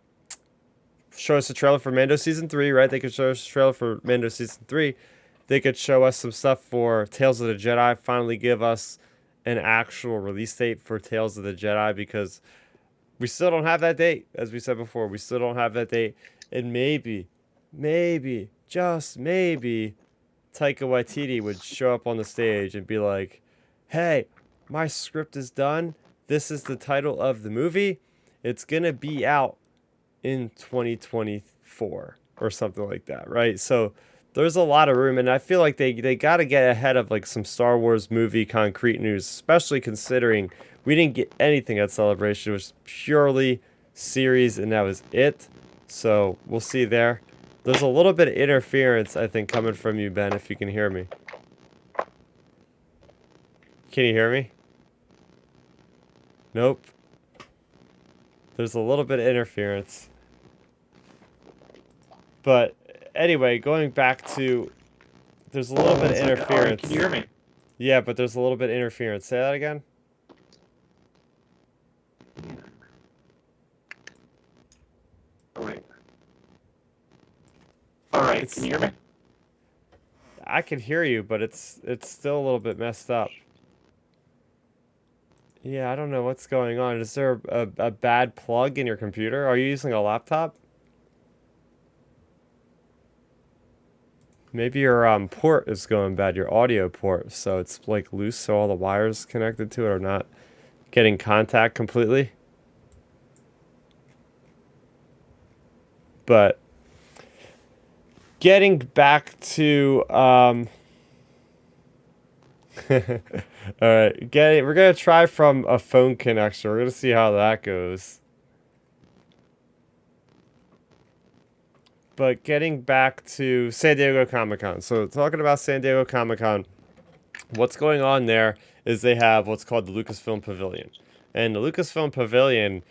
us a trailer for Mando Season 3, right? They could show us a trailer for Mando Season 3. They could show us some stuff for Tales of the Jedi, finally give us an actual release date for Tales of the Jedi, because we still don't have that date, as we said before. We still don't have that date. And maybe, just maybe, Taika Waititi would show up on the stage and be like, hey, my script is done. This is the title of the movie. It's going to be out in 2024 or something like that, right? So there's a lot of room, and I feel like they got to get ahead of like some Star Wars movie concrete news, especially considering we didn't get anything at Celebration. It was purely series, and that was it. So we'll see there. There's a little bit of interference, I think, coming from you, Ben, if you can hear me. Can you hear me? Nope. There's a little bit of interference. But anyway, going back to, there's a little bit of interference. Can you hear me? Yeah, but there's a little bit of interference. Say that again. All right. Can you hear me? I can hear you, but it's still a little bit messed up. Yeah, I don't know what's going on. Is there a bad plug in your computer? Are you using a laptop? Maybe your port is going bad, your audio port. So it's like loose, so all the wires connected to it are not getting contact completely. But getting back to all right, we're gonna try from a phone connection. We're gonna see how that goes. But getting back to San Diego Comic-Con. So talking about San Diego Comic-Con, what's going on there is they have what's called the Lucasfilm Pavilion. And the Lucasfilm Pavilion,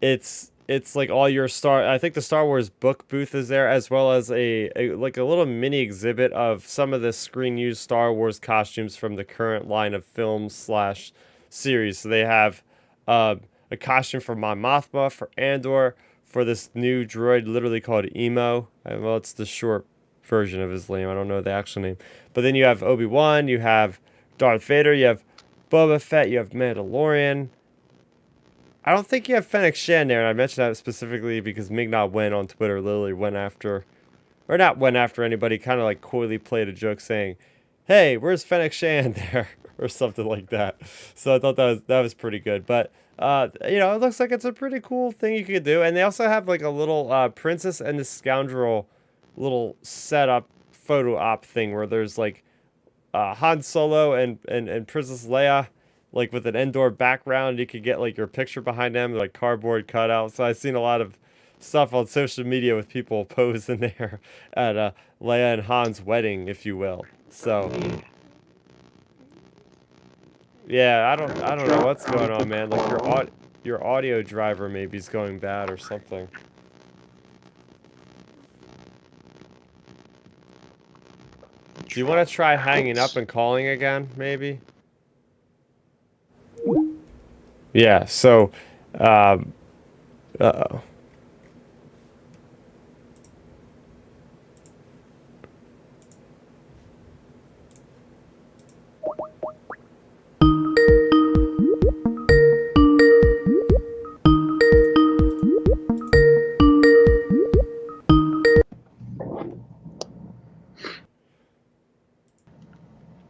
it's like all your I think the Star Wars book booth is there, as well as a little mini exhibit of some of the screen used Star Wars costumes from the current line of films / series. So they have a costume for Mon Mothma, for Andor, for this new droid literally called Emo. Well, it's the short version of his name. I don't know the actual name. But then you have Obi-Wan, you have Darth Vader, you have Boba Fett, you have Mandalorian. I don't think you have Fennec Shand there, and I mentioned that specifically because Ming-Na Wen on Twitter literally went after anybody, kind of like coyly played a joke saying, hey, where's Fennec Shand there? Or something like that. So I thought that was pretty good. But, it looks like it's a pretty cool thing you could do. And they also have like a little Princess and the Scoundrel little setup photo op thing where there's like Han Solo and Princess Leia, like with an Endor background. You could get like your picture behind them, like cardboard cutout. So I've seen a lot of stuff on social media with people posing there at Leia and Han's wedding, if you will. So yeah, I don't know what's going on, man. Like your audio driver maybe is going bad or something. Do you want to try hanging up and calling again, maybe? Yeah, so, uh-oh.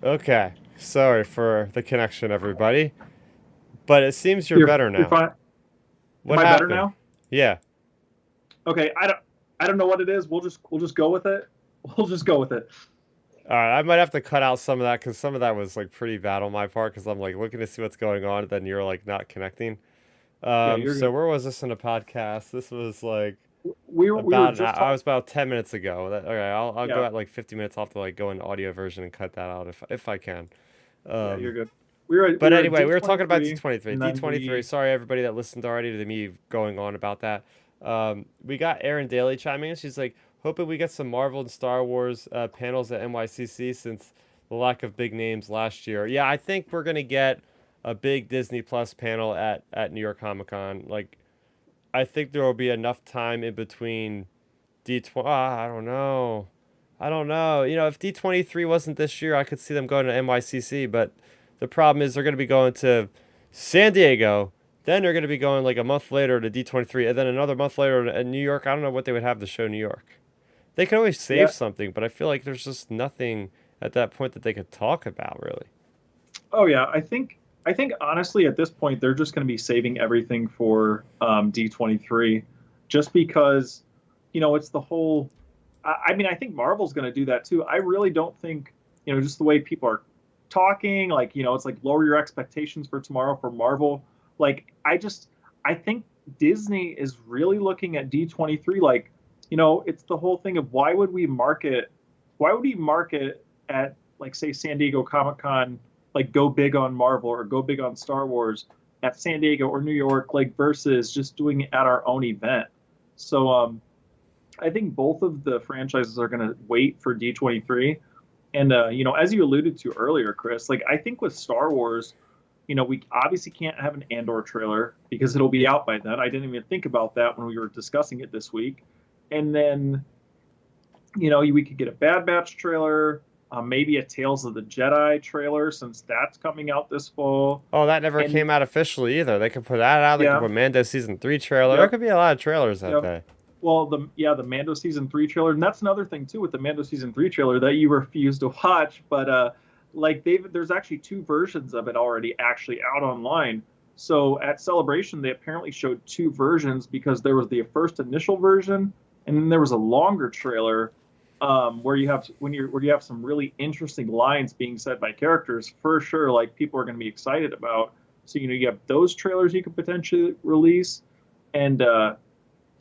Okay, sorry for the connection, everybody. But it seems you're better now. You're fine. What Am I happened? better now? Yeah. Okay, I don't know what it is. We'll just go with it. We'll just go with it. All right, I might have to cut out some of that because some of that was like pretty bad on my part because I'm like looking to see what's going on, and then you're like not connecting. So good. where was this in the podcast? This was like we were just I was about 10 minutes ago. Okay, I'll Yeah. go at like 50 minutes off to like go into audio version and cut that out if I can. Yeah, you're good. But anyway, we were talking about D23, D23. and then D23. Sorry, everybody that listened already to me going on about that. We got Erin Daly chiming in. She's like, hoping we get some Marvel and Star Wars panels at NYCC since the lack of big names last year. Yeah, I think we're gonna get a big Disney Plus panel at New York Comic Con. Like, I think there will be enough time in between D20. I don't know. I don't know. You know, if D23 wasn't this year, I could see them going to NYCC. But the problem is they're going to be going to San Diego. Then they're going to be going like a month later to D23, and then another month later to New York. I don't know what they would have to show New York. They could always save something, but I feel like there's just nothing at that point that they could talk about, really. Oh yeah, I think honestly at this point they're just going to be saving everything for D23, just because, you know, it's the whole. I mean, I think Marvel's going to do that too. I really don't think, you know, just the way people are talking, like, you know, it's like lower your expectations for tomorrow for Marvel. Like, I think Disney is really looking at D23 like, you know, it's the whole thing of why would we market at, like, say, San Diego Comic-Con, like, go big on Marvel or go big on Star Wars at San Diego or New York, like, versus just doing it at our own event. So I think both of the franchises are going to wait for D23. And, you know, as you alluded to earlier, Chris, like, I think with Star Wars, you know, we obviously can't have an Andor trailer because it'll be out by then. I didn't even think about that when we were discussing it this week. And then, you know, we could get a Bad Batch trailer, maybe a Tales of the Jedi trailer, since that's coming out this fall. Oh, that never came out officially either. They could put that out. They could put Mando Season 3 trailer. There could be a lot of trailers that day. Well, the Mando Season 3 trailer, and that's another thing too with the Mando Season 3 trailer that you refuse to watch, but like there's actually 2 versions of it already actually out online. So at Celebration, they apparently showed 2 versions because there was the first initial version, and then there was a longer trailer where you have some really interesting lines being said by characters for sure, like people are going to be excited about. So, you know, you have those trailers you could potentially release, and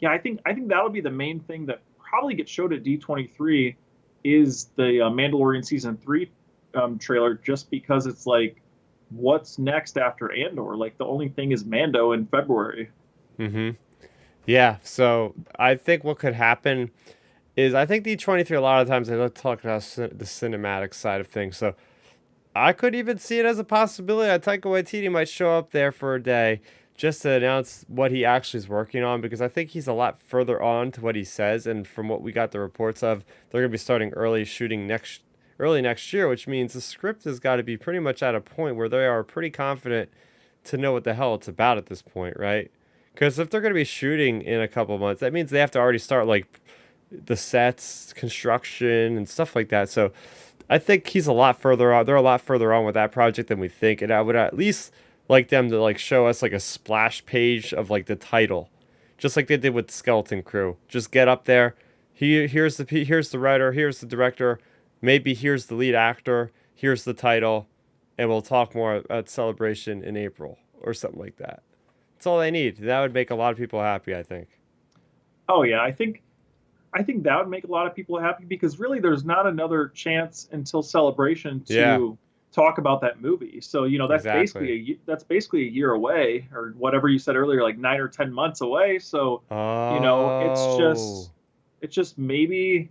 yeah, I think that'll be the main thing that probably gets showed at D23 is the Mandalorian Season 3 trailer, just because it's like, what's next after Andor? Like, the only thing is Mando in February. Mm-hmm. Yeah, so I think what could happen is I think D23 a lot of times they don't talk about the cinematic side of things. So I could even see it as a possibility that Taika Waititi might show up there for a day just to announce what he actually is working on, because I think he's a lot further on to what he says, and from what we got the reports of, they're going to be starting shooting early next year, which means the script has got to be pretty much at a point where they are pretty confident to know what the hell it's about at this point, right? Because if they're going to be shooting in a couple of months, that means they have to already start like the sets, construction, and stuff like that. So I think he's a lot further on. They're a lot further on with that project than we think, and I would at least like them to like show us like a splash page of like the title, just like they did with Skeleton Crew. Just get up there. Here's the writer. Here's the director. Maybe here's the lead actor. Here's the title, and we'll talk more at Celebration in April or something like that. That's all they need. That would make a lot of people happy, I think. Oh yeah, I think that would make a lot of people happy, because really there's not another chance until Celebration to talk about that movie. So, you know, that's basically a year away, or whatever you said earlier, like 9 or 10 months away. So, you know, it's just maybe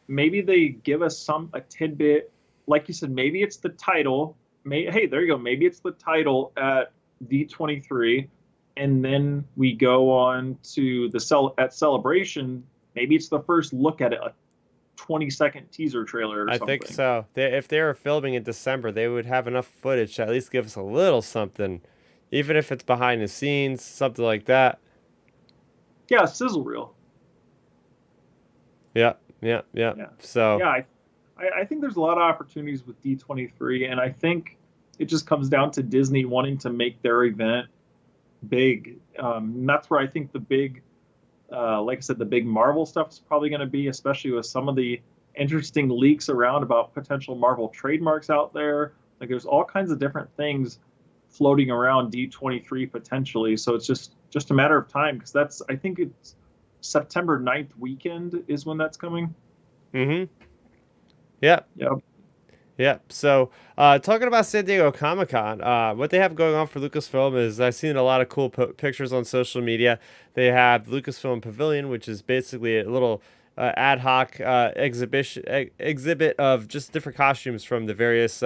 they give us a tidbit, like you said, maybe it's the title. Hey, there you go. Maybe it's the title at D23, and then we go on to at Celebration. Maybe it's the first look at it, a 20-second teaser trailer or something. I think so. If they were filming in December, they would have enough footage to at least give us a little something, even if it's behind the scenes, something like that. Yeah, sizzle reel. Yeah. So yeah, I think there's a lot of opportunities with D23, and I think it just comes down to Disney wanting to make their event big. And that's where I think the big, like I said, the big Marvel stuff is probably going to be, especially with some of the interesting leaks around about potential Marvel trademarks out there. Like, there's all kinds of different things floating around D23 potentially. So it's just a matter of time, because I think it's September 9th weekend is when that's coming. Mm-hmm. Yep. Yep. Yeah. So, talking about San Diego Comic-Con, what they have going on for Lucasfilm is I've seen a lot of cool pictures on social media. They have Lucasfilm Pavilion, which is basically a little ad hoc exhibit of just different costumes from the various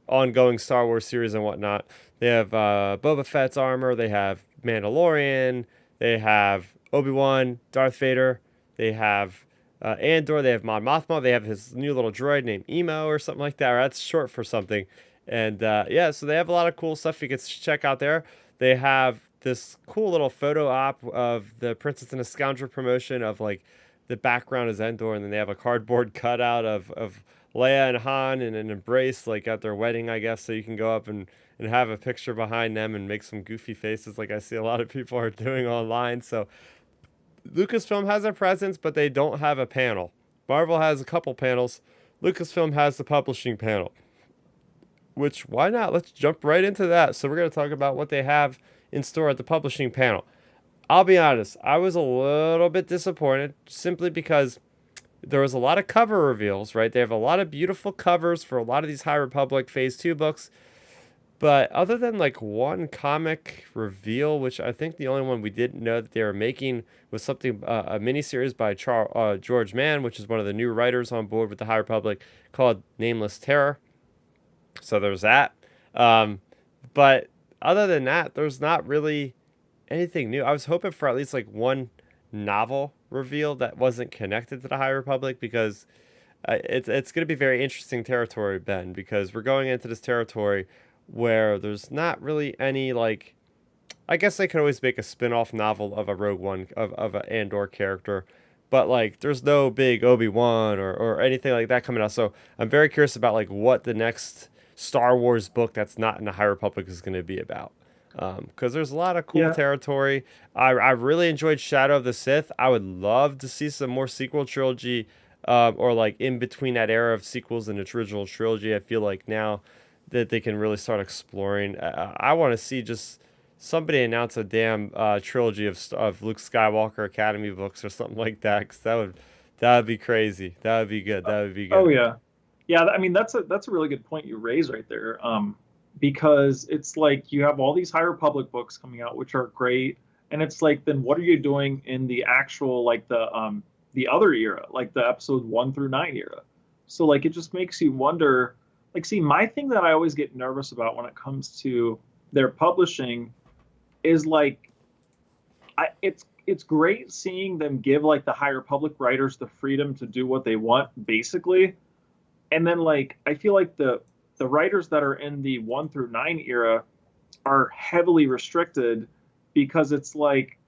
ongoing Star Wars series and whatnot. They have Boba Fett's armor. They have Mandalorian. They have Obi-Wan, Darth Vader. They have Andor. They have Mon Mothma. They have his new little droid named Emo or something like that. Or that's short for something. And yeah, so they have a lot of cool stuff you can check out there. They have this cool little photo op of the Princess and the Scoundrel promotion of like the background is Endor, and then they have a cardboard cutout of Leia and Han in an embrace, like at their wedding, I guess. So you can go up and have a picture behind them and make some goofy faces, like I see a lot of people are doing online. So Lucasfilm has a presence, but they don't have a panel. Marvel has a couple panels. Lucasfilm has the publishing panel. Which, why not? Let's jump right into that. So we're going to talk about what they have in store at the publishing panel. I'll be honest, I was a little bit disappointed simply because there was a lot of cover reveals, right? They have a lot of beautiful covers for a lot of these High Republic Phase 2 books. But other than like one comic reveal, which I think the only one we didn't know that they were making was something, a miniseries by George Mann, which is one of the new writers on board with the High Republic, called Nameless Terror. So there's that. But other than that, there's not really anything new. I was hoping for at least like one novel reveal that wasn't connected to the High Republic, because it's going to be very interesting territory, Ben, because we're going into this territory where there's not really any, like, I guess they could always make a spin-off novel of a Rogue One, of an Andor character, but like there's no big Obi-Wan or anything like that coming out. So I'm very curious about like what the next Star Wars book that's not in the High Republic is going to be about. Because there's a lot of cool territory. I really enjoyed Shadow of the Sith. I would love to see some more sequel trilogy, or like in between that era of sequels and its original trilogy. I feel like now that they can really start exploring. I want to see just somebody announce a damn trilogy of Luke Skywalker Academy books or something like that, because that would be crazy. That would be good. That would be good. Oh yeah, yeah. I mean, that's a really good point you raise right there. Because it's like you have all these High Republic books coming out, which are great, and it's like, then what are you doing in the actual, like, the other era, like the episode 1 through 9 era? So like it just makes you wonder. Like, see, my thing that I always get nervous about when it comes to their publishing is like, it's great seeing them give like the High Republic writers the freedom to do what they want, basically, and then like I feel like the writers that are in the 1 through 9 era are heavily restricted, because it's like,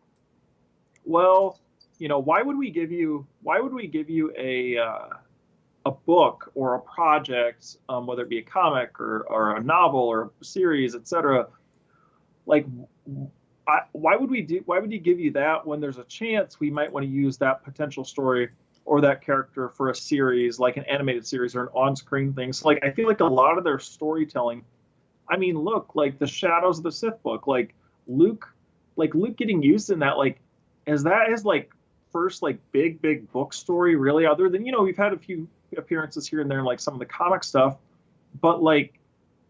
well, you know, why would we give you a book or a project, whether it be a comic or a novel or a series, etc. Like, why would he give you that when there's a chance we might want to use that potential story or that character for a series, like an animated series or an on-screen thing? So like I feel like a lot of their storytelling, I mean, look, like the Shadows of the Sith book, like Luke getting used in that, like, is that his like first like big book story really, other than, you know, we've had a few appearances here and there in like some of the comic stuff, but like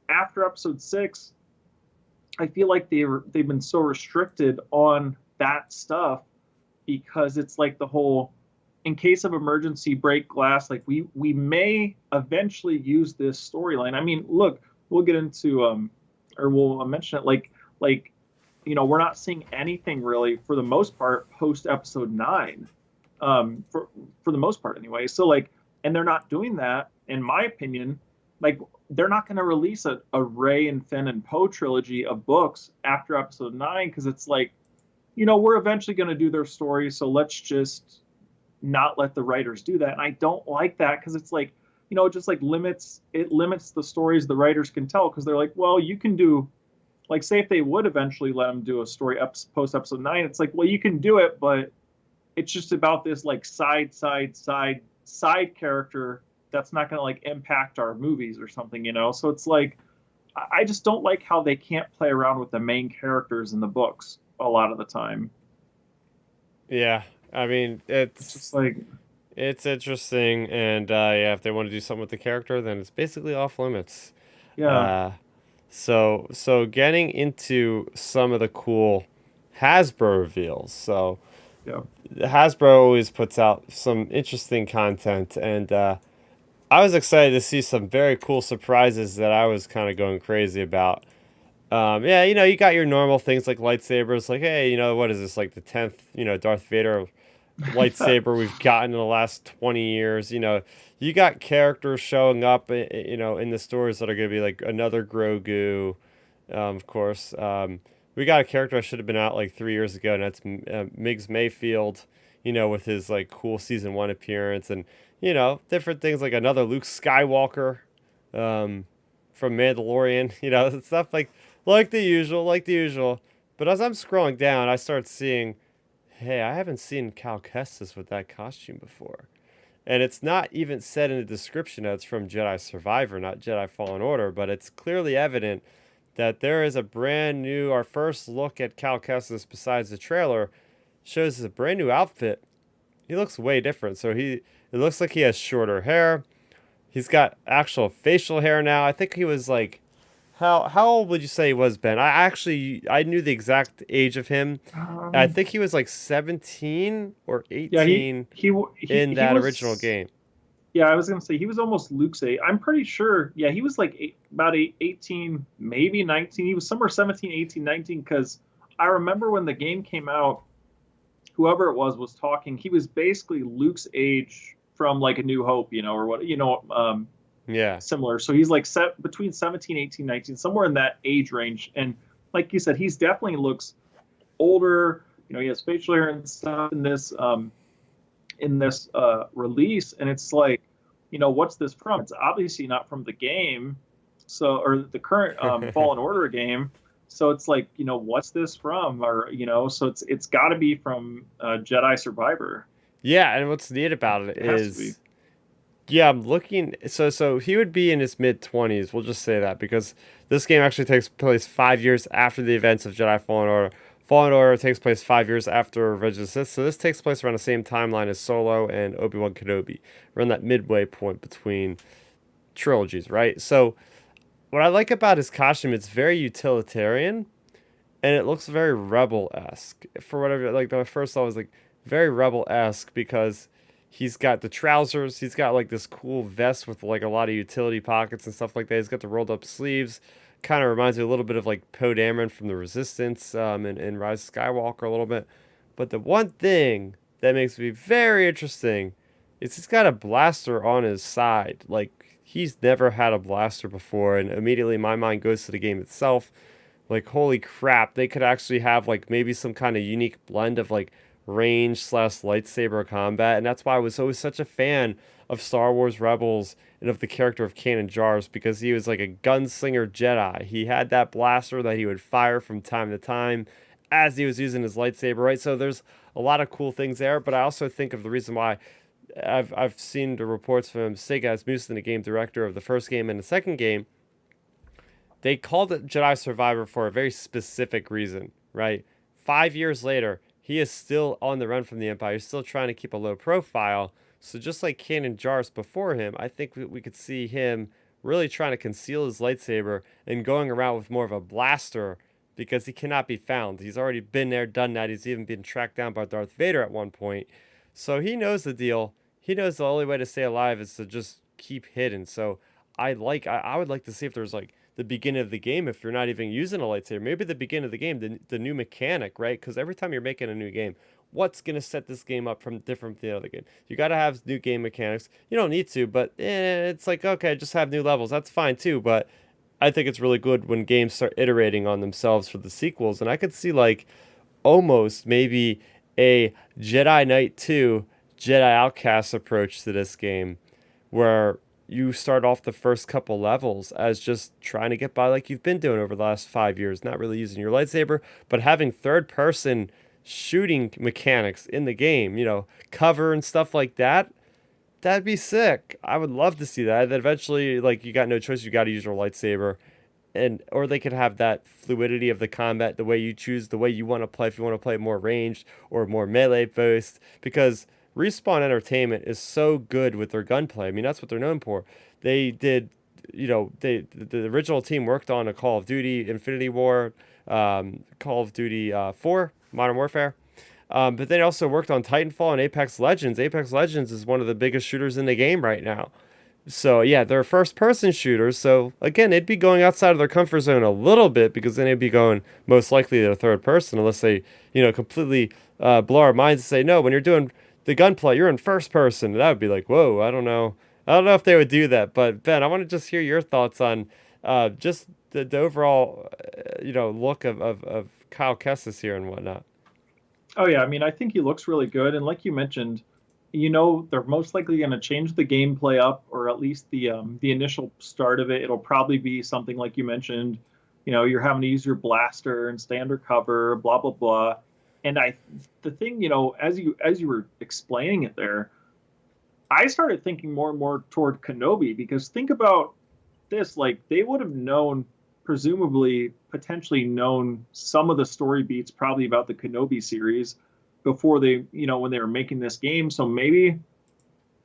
after episode 6, I feel like they've been so restricted on that stuff, because it's like the whole, in case of emergency, break glass, like we may eventually use this storyline. I mean, look, we'll get into or we'll mention it, like you know, we're not seeing anything really for the most part post episode 9, for the most part anyway. So like, and they're not doing that, in my opinion. Like, they're not going to release a Rey and Finn and Poe trilogy of books after episode 9, because it's like, you know, we're eventually going to do their story, so let's just not let the writers do that. And I don't like that, because it's like, you know, it just like limits the stories the writers can tell, because they're like, well, you can do, like, say if they would eventually let them do a story post episode 9, it's like, well, you can do it, but it's just about this like side character that's not going to like impact our movies or something, you know? So it's like, I just don't like how they can't play around with the main characters in the books a lot of the time. Yeah, I mean, it's just like, It's interesting, and yeah, if they want to do something with the character, then it's basically off limits. Yeah, Uh, so getting into some of the cool Hasbro reveals. So yeah. Hasbro always puts out some interesting content, and I was excited to see some very cool surprises that I was kind of going crazy about. Yeah, you got your normal things like lightsabers, like, hey, what is this, like the 10th, Darth Vader lightsaber we've gotten in the last 20 years. You got characters showing up, in the stores that are going to be like another Grogu, of course. We got a character that should have been out like 3 years ago, and that's Migs Mayfield, with his like cool season 1 appearance, and different things like another Luke Skywalker, from Mandalorian, stuff like the usual. But as I'm scrolling down, I start seeing, hey, I haven't seen Cal Kestis with that costume before. And it's not even said in the description that it's from Jedi Survivor, not Jedi Fallen Order, but it's clearly evident that there is a brand new, our first look at Cal Kestis besides the trailer, shows a brand new outfit. He looks way different. It looks like he has shorter hair. He's got actual facial hair now. I think he was like, how old would you say he was, Ben? I knew the exact age of him. I Um, think he was like 17 or yeah, 18 in he that original was. game. Yeah, I was gonna say he was almost Luke's age. I'm pretty sure. Yeah, he was like about 18, maybe 19. He was somewhere 17, 18, 19. Because I remember when the game came out, whoever it was talking. He was basically Luke's age from like A New Hope, or what, Yeah. similar. So he's like between 17, 18, 19, somewhere in that age range. And like you said, he's definitely looks older. He has facial hair and stuff in this release, and it's like, what's this from? It's obviously not from the game, or the current Fallen Order game. So it's like, what's this from? Or so it's got to be from Jedi Survivor. Yeah, and what's neat about it It has to be. is, yeah, I'm looking. So he would be in his mid-20s. We'll just say that because this game actually takes place 5 years after the events of Jedi Fallen Order. Fallen Order takes place 5 years after Revenge of the Sith. So this takes place around the same timeline as Solo and Obi-Wan Kenobi. Around that midway point between trilogies, right? So what I like about his costume, it's very utilitarian and it looks very rebel-esque. For whatever, like the first thought was like very rebel-esque because he's got the trousers, he's got like this cool vest with like a lot of utility pockets and stuff like that. He's got the rolled up sleeves. Kind of reminds me a little bit of like Poe Dameron from the Resistance, and Rise of Skywalker a little bit. But the one thing that makes me very interesting is he's got a blaster on his side. Like he's never had a blaster before, and immediately my mind goes to the game itself. Like, holy crap, they could actually have like maybe some kind of unique blend of like range slash lightsaber combat. And that's why I was always such a fan of Star Wars Rebels and of the character of Canon Jars, because he was like a gunslinger Jedi. He had that blaster that he would fire from time to time as he was using his lightsaber, right? So there's a lot of cool things there, but I also think of the reason why I've seen the reports from Sega Asmussen, the game director of the first game and the second game. They called it Jedi Survivor for a very specific reason, right? 5 years later, he is still on the run from the Empire. He's still trying to keep a low profile. So just like Kanan Jarrus before him, I think we could see him really trying to conceal his lightsaber and going around with more of a blaster because he cannot be found. He's already been there, done that. He's even been tracked down by Darth Vader at one point. So he knows the deal. He knows the only way to stay alive is to just keep hidden. So I would like to see if there's like the beginning of the game, if you're not even using a lightsaber, maybe the beginning of the game, the new mechanic, right? Because every time you're making a new game, what's going to set this game up from different from the other game? You got to have new game mechanics. You don't need to, but it's like, okay, just have new levels. That's fine too. But I think it's really good when games start iterating on themselves for the sequels. And I could see like almost maybe a Jedi Knight 2 Jedi Outcast approach to this game where you start off the first couple levels as just trying to get by like you've been doing over the last 5 years, not really using your lightsaber, but having third person shooting mechanics in the game, cover and stuff like that. That'd be sick. I would love to see that. Then eventually, like, you got no choice, you got to use your lightsaber. And or they could have that fluidity of the combat, the way you choose, the way you want to play, if you want to play more ranged or more melee based, because Respawn Entertainment is so good with their gunplay. I mean, that's what they're known for. They did, the original team worked on a Call of Duty Infinity War, Call of Duty 4, Modern Warfare. But they also worked on Titanfall and Apex Legends. Apex Legends is one of the biggest shooters in the game right now. So, yeah, they're first-person shooters. So, again, they'd be going outside of their comfort zone a little bit because then they'd be going most likely to third person unless they, completely blow our minds and say, no, when you're doing the gunplay, you're in first person. And that would be like, whoa, I don't know. I don't know if they would do that. But, Ben, I want to just hear your thoughts on just the overall, look of Kyle Kestis here and whatnot. Oh yeah, I mean, I think he looks really good, and like you mentioned, they're most likely going to change the gameplay up, or at least the initial start of it. It'll probably be something like you mentioned. You're having to use your blaster and stay under cover, blah blah blah. And the thing, as you were explaining it there, I started thinking more and more toward Kenobi, because think about this, like they would have known, presumably, potentially known some of the story beats probably about the Kenobi series before they, when they were making this game. So maybe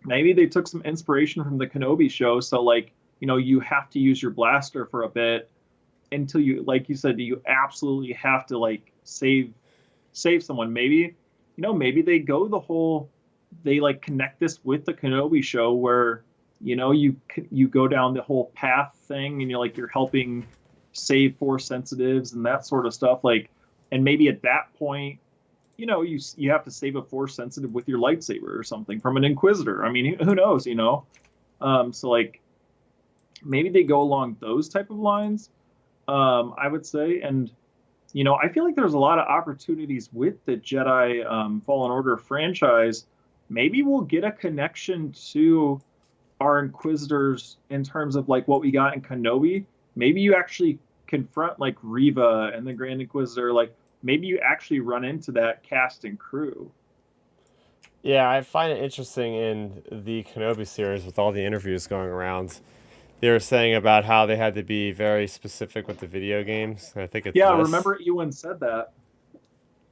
they took some inspiration from the Kenobi show. So like, you have to use your blaster for a bit until you, like you said, you absolutely have to like save someone. Maybe they go the whole, they like connect this with the Kenobi show where, you go down the whole path thing and you're helping save Force sensitives and that sort of stuff. Like, and maybe at that point, you have to save a Force sensitive with your lightsaber or something from an Inquisitor. I mean, who knows, So like, maybe they go along those type of lines, I would say. And, I feel like there's a lot of opportunities with the Jedi Fallen Order franchise. Maybe we'll get a connection to our Inquisitors in terms of like what we got in Kenobi. Maybe you actually confront like Reva and the Grand Inquisitor. Like maybe you actually run into that cast and crew. Yeah, I find it interesting in the Kenobi series with all the interviews going around. They were saying about how they had to be very specific with the video games. I think it's I remember Ewan said that.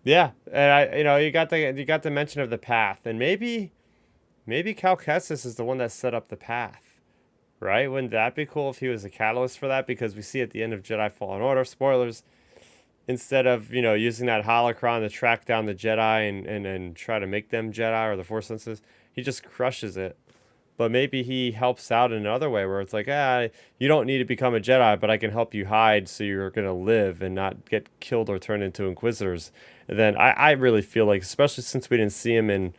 Yeah, and you got the mention of the path, and maybe Cal Kestis is the one that set up the path. Right? Wouldn't that be cool if he was a catalyst for that? Because we see at the end of Jedi Fallen Order, spoilers, instead of, using that holocron to track down the Jedi and try to make them Jedi or the Force senses, he just crushes it. But maybe he helps out in another way where it's like, you don't need to become a Jedi, but I can help you hide so you're going to live and not get killed or turned into Inquisitors. And then I really feel like, especially since we didn't see him in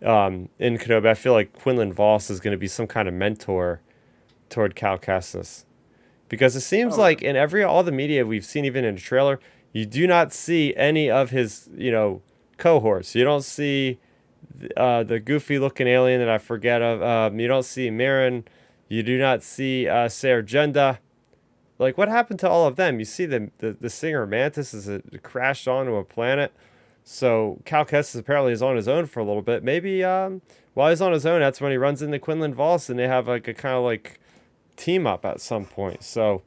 Kenobi, I feel like Quinlan Vos is going to be some kind of mentor toward Cal Kestis, because it seems like in all the media we've seen, even in the trailer, you do not see any of his cohorts. You don't see the goofy looking alien that I forget of. You don't see Mirren. You do not see Ser Jenda. Like, what happened to all of them? You see the singer Mantis is crashed onto a planet. So Cal Kestis apparently is on his own for a little bit. Maybe while he's on his own, that's when he runs into Quinlan Vos and they have like a kind of like team up at some point. So,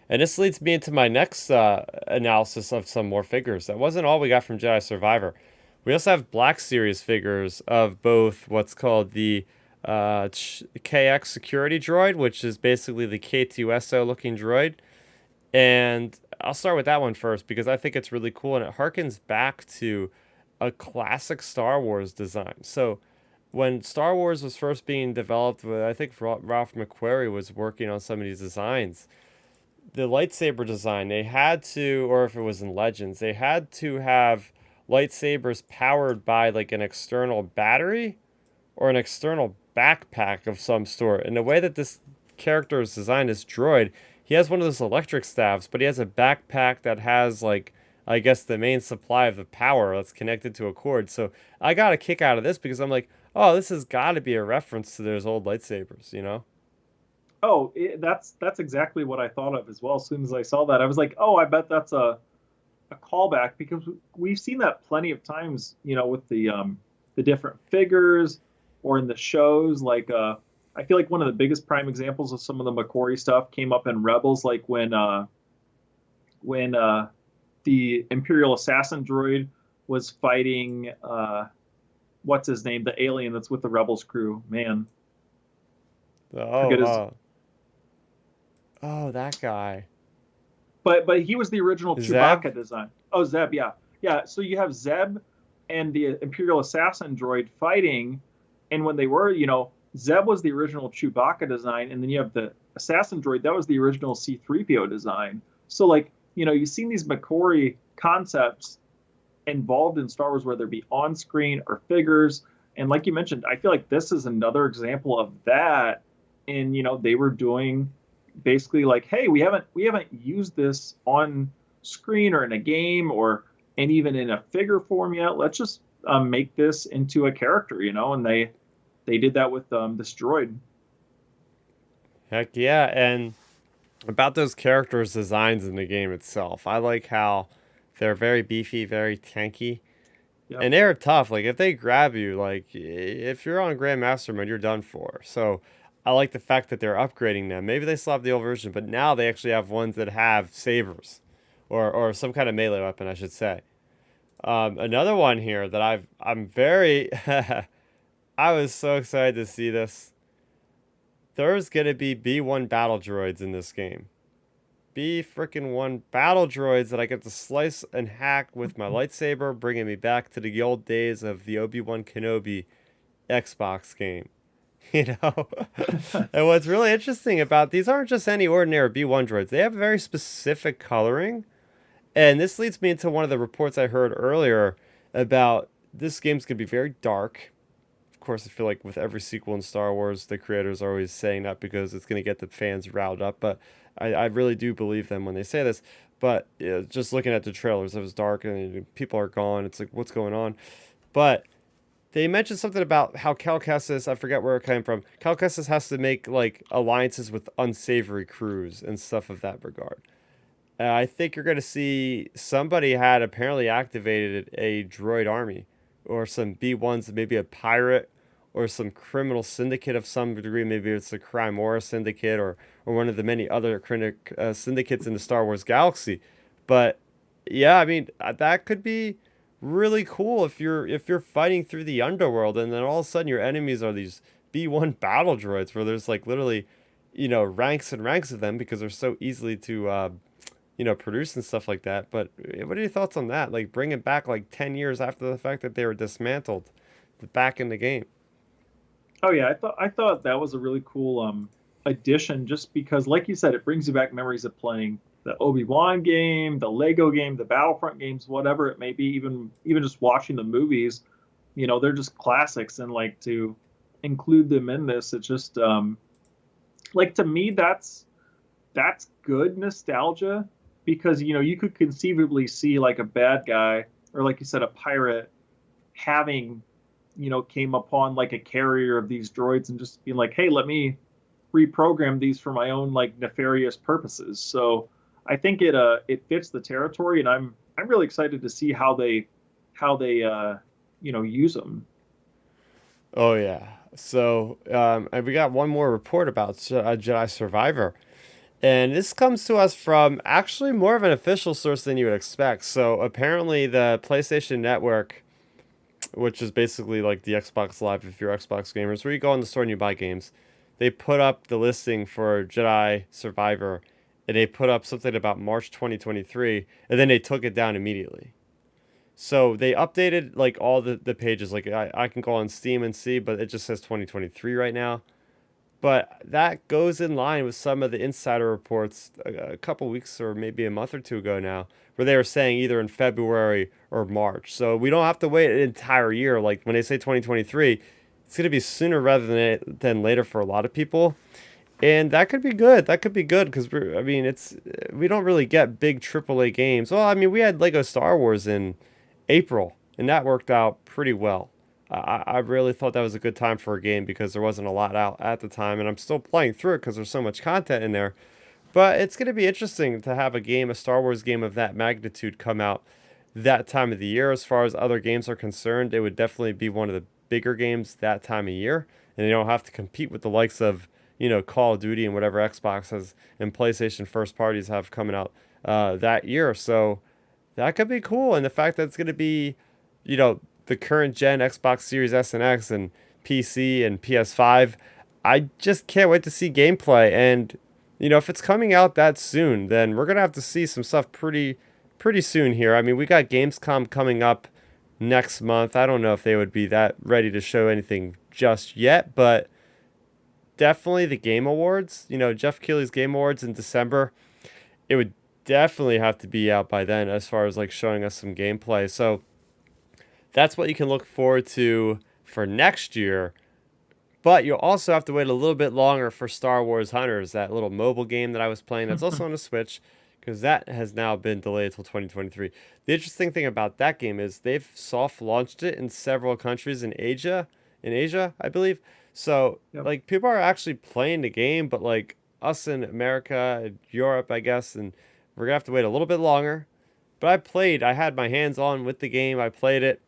and this leads me into my next analysis of some more figures. That wasn't all we got from Jedi Survivor. We also have Black Series figures of both what's called the KX security droid, which is basically the K2SO looking droid. And I'll start with that one first because I think it's really cool and it harkens back to a classic Star Wars design. So when Star Wars was first being developed, I think Ralph McQuarrie was working on some of these designs. The lightsaber design, they had to, or if it was in Legends, they had to have lightsabers powered by like an external battery or an external backpack of some sort. And the way that this character is designed, this droid, he has one of those electric staffs, but he has a backpack that has like, I guess, the main supply of the power that's connected to a cord. So I got a kick out of this because I'm like, oh, this has got to be a reference to those old lightsabers, Oh, that's exactly what I thought of as well. As soon as I saw that, I was like, oh, I bet that's a callback, because we've seen that plenty of times, with the different figures or in the shows. Like, I feel like one of the biggest prime examples of some of the McQuarrie stuff came up in Rebels, like when the Imperial assassin droid was fighting what's his name, the alien that's with the Rebels crew. Man, Oh, forget his. that guy. But he was the original Zeb? Chewbacca design. Oh, Zeb, yeah, yeah. So you have Zeb and the Imperial assassin droid fighting, and when they were, Zeb was the original Chewbacca design, and then you have the assassin droid that was the original C-3PO design. So like, you've seen these McCory concepts involved in Star Wars, whether it be on screen or figures. And like you mentioned, I feel like this is another example of that. And they were doing basically like, hey, we haven't used this on screen or in a game or and even in a figure form yet. Let's just make this into a character, and they did that with this droid. Heck yeah. And about those characters' designs in the game itself, I like how they're very beefy, very tanky. Yep. And they're tough. Like, if they grab you, like, if you're on Grandmaster mode, you're done for. So, I like the fact that they're upgrading them. Maybe they still have the old version, but now they actually have ones that have sabers. Or some kind of melee weapon, I should say. Another one here that I'm very... I was so excited to see this. There's going to be B1 battle droids in this game. B-frickin-1 battle droids that I get to slice and hack with my lightsaber, bringing me back to the old days of the Obi-Wan Kenobi Xbox game. And what's really interesting about these aren't just any ordinary B1 droids. They have very specific coloring. And this leads me into one of the reports I heard earlier about this game's going to be very dark. Of course, I feel like with every sequel in Star Wars, the creators are always saying that because it's going to get the fans riled up. But I really do believe them when they say this. But just looking at the trailers, it was dark and people are gone. It's like, what's going on? But they mentioned something about how Cal Kestis, I forget where it came from. Cal Kestis has to make like alliances with unsavory crews and stuff of that regard. I think you're going to see somebody had apparently activated a droid army or some B1s, maybe a pirate or some criminal syndicate of some degree. Maybe it's the Crymora syndicate or one of the many other syndicates in the Star Wars galaxy. But yeah, I mean, that could be really cool if you're fighting through the underworld and then all of a sudden your enemies are these B1 battle droids where there's like literally, ranks and ranks of them because they're so easily to produce and stuff like that. But what are your thoughts on that? Like bring it back like 10 years after the fact that they were dismantled back in the game. Oh yeah, I thought that was a really cool addition, just because, like you said, it brings you back memories of playing the Obi-Wan game, the Lego game, the Battlefront games, whatever it may be. Even just watching the movies, they're just classics, and like to include them in this, it's just like, to me that's good nostalgia, because you could conceivably see like a bad guy or, like you said, a pirate having came upon like a carrier of these droids and just being like, hey, let me reprogram these for my own like nefarious purposes. So I think it fits the territory, and I'm really excited to see how they use them. Oh yeah. So and we got one more report about Jedi Survivor. And this comes to us from actually more of an official source than you would expect. So apparently the PlayStation Network, which is basically like the Xbox Live if you're Xbox gamers, where you go in the store and you buy games, they put up the listing for Jedi Survivor, and they put up something about March 2023, and then they took it down immediately. So they updated like all the pages. Like I can go on Steam and see, but it just says 2023 right now. But that goes in line with some of the insider reports a couple weeks or maybe a month or two ago now, where they were saying either in February or March. So we don't have to wait an entire year. Like when they say 2023, it's going to be sooner rather than later for a lot of people. And that could be good. That could be good because we don't really get big AAA games. Well, I mean, we had Lego Star Wars in April, and that worked out pretty well. I really thought that was a good time for a game because there wasn't a lot out at the time, and I'm still playing through it because there's so much content in there. But it's going to be interesting to have a Star Wars game of that magnitude come out that time of the year. As far as other games are concerned, it would definitely be one of the bigger games that time of year, and you don't have to compete with the likes of Call of Duty and whatever Xbox has and PlayStation first parties have coming out that year. So that could be cool, and the fact that it's going to be the current gen Xbox Series S and X and PC and PS5. I just can't wait to see gameplay. And, if it's coming out that soon, then we're going to have to see some stuff pretty soon here. I mean, we got Gamescom coming up next month. I don't know if they would be that ready to show anything just yet, but definitely the Game Awards, Jeff Keighley's Game Awards in December, it would definitely have to be out by then as far as like showing us some gameplay. So that's what you can look forward to for next year. But you'll also have to wait a little bit longer for Star Wars Hunters, that little mobile game that I was playing that's also on the Switch, because that has now been delayed until 2023. The interesting thing about that game is they've soft launched it in several countries in Asia, I believe. So, like, people are actually playing the game, but, like, us in America and Europe, I guess, and we're going to have to wait a little bit longer. But I had my hands on with the game. I played it.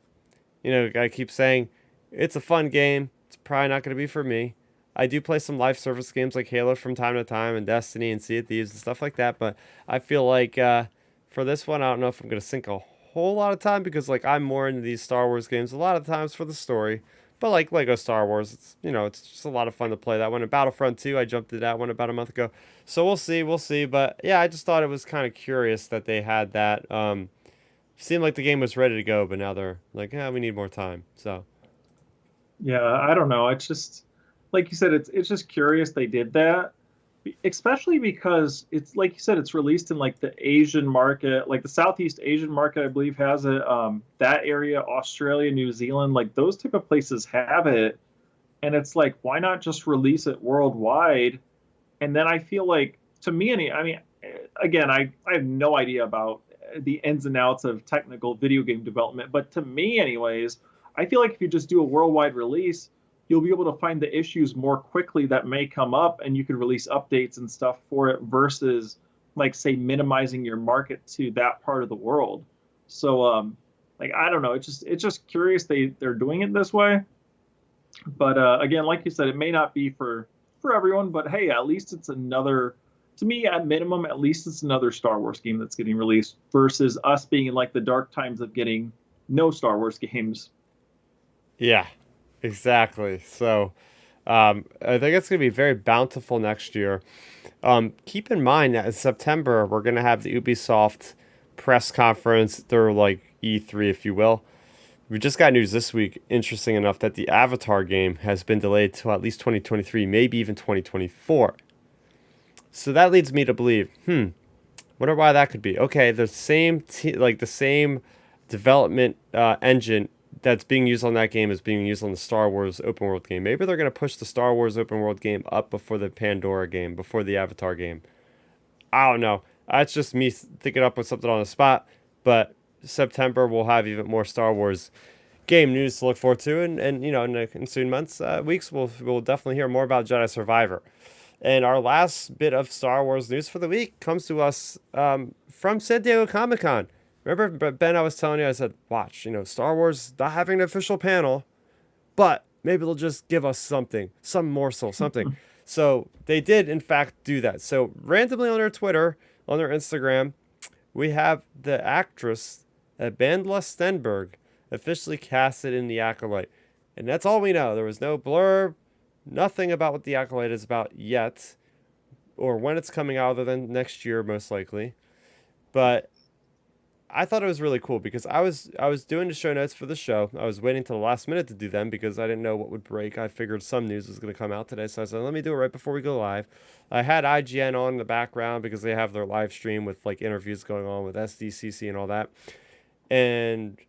I keep saying, it's a fun game. It's probably not going to be for me. I do play some live service games like Halo from time to time and Destiny and Sea of Thieves and stuff like that. But I feel like for this one, I don't know if I'm going to sink a whole lot of time because, like, I'm more into these Star Wars games a lot of times for the story. But like Lego Star Wars, it's just a lot of fun to play that one. And Battlefront 2, I jumped to that one about a month ago. So we'll see. But yeah, I just thought it was kind of curious that they had that. Seemed like the game was ready to go, but now they're like, we need more time. So yeah, I don't know. It's just like you said, it's just curious they did that, especially because it's like you said, it's released in like the Asian market, like the Southeast Asian market, I believe has it. That area, Australia, New Zealand, like those type of places have it, and it's like, why not just release it worldwide? And then I feel like, to me, I mean, again, I have no idea about the ins and outs of technical video game development, but to me, anyways, I feel like if you just do a worldwide release, you'll be able to find the issues more quickly that may come up, and you can release updates and stuff for it versus, like, say, minimizing your market to that part of the world. So, like, I don't know. It's just curious they're doing it this way. But again, like you said, it may not be for everyone. But hey, at least it's another. To me, at minimum, at least it's another Star Wars game that's getting released versus us being in like the dark times of getting no Star Wars games. yeah, exactly. So I think it's going to be very bountiful next year. Keep in mind that in September, we're going to have the Ubisoft press conference. They're like E3, if you will. We just got news this week, interesting enough, that the Avatar game has been delayed to at least 2023, maybe even 2024. So that leads me to believe, wonder why that could be. Okay, the same the same development engine that's being used on that game is being used on the Star Wars open world game. Maybe they're going to push the Star Wars open world game up before the Pandora game, before the Avatar game. I don't know. That's just me thinking up with something on the spot. But September we'll have even more Star Wars game news to look forward to, and in the ensuing months, weeks, we'll definitely hear more about Jedi Survivor. And our last bit of Star Wars news for the week comes to us from San Diego Comic-Con. Remember, Ben, I was telling you, I said, watch, Star Wars not having an official panel, but maybe they'll just give us something, some morsel, something. So they did, in fact, do that. So randomly on their Twitter, on their Instagram, we have the actress, Bandla Stenberg, officially casted in The Acolyte. And that's all we know. There was no blurb, nothing about what The Acolyte is about yet, or when it's coming out, other than next year, most likely. But I thought it was really cool because I was doing the show notes for the show. I was waiting till the last minute to do them because I didn't know what would break. I figured some news was going to come out today, so I said, let me do it right before we go live. I had IGN on in the background because they have their live stream with like interviews going on with SDCC and all that. And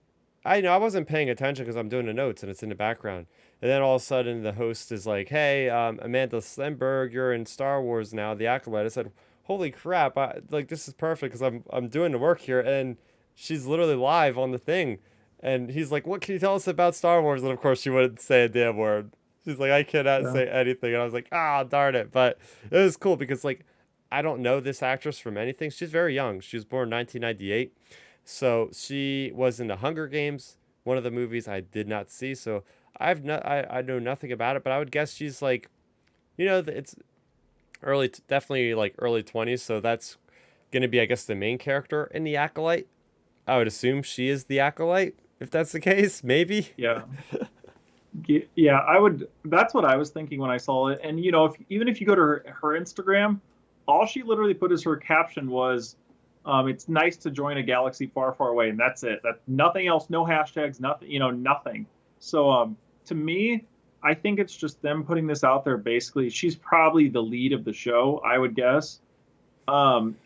I wasn't paying attention because I'm doing the notes and it's in the background. And then all of a sudden the host is like, hey, Amanda Slemberg, you're in Star Wars now, The Acolyte. I said, holy crap, this is perfect because I'm doing the work here. And she's literally live on the thing. And he's like, what can you tell us about Star Wars? And of course she wouldn't say a damn word. She's like, I cannot say anything. And I was like, darn it. But it was cool because I don't know this actress from anything. She's very young. She was born in 1998. So she was in the Hunger Games, one of the movies I did not see. So I know nothing about it, but I would guess she's it's definitely early 20s. So that's going to be, I guess, the main character in The Acolyte. I would assume she is The Acolyte. if that's the case, maybe. Yeah. Yeah, I would. That's what I was thinking when I saw it. And even if you go to her Instagram, all she literally put as her caption was, "It's nice to join a galaxy far, far away," and that's it. That nothing else, no hashtags, nothing. Nothing. So to me, I think it's just them putting this out there. Basically, she's probably the lead of the show, I would guess. And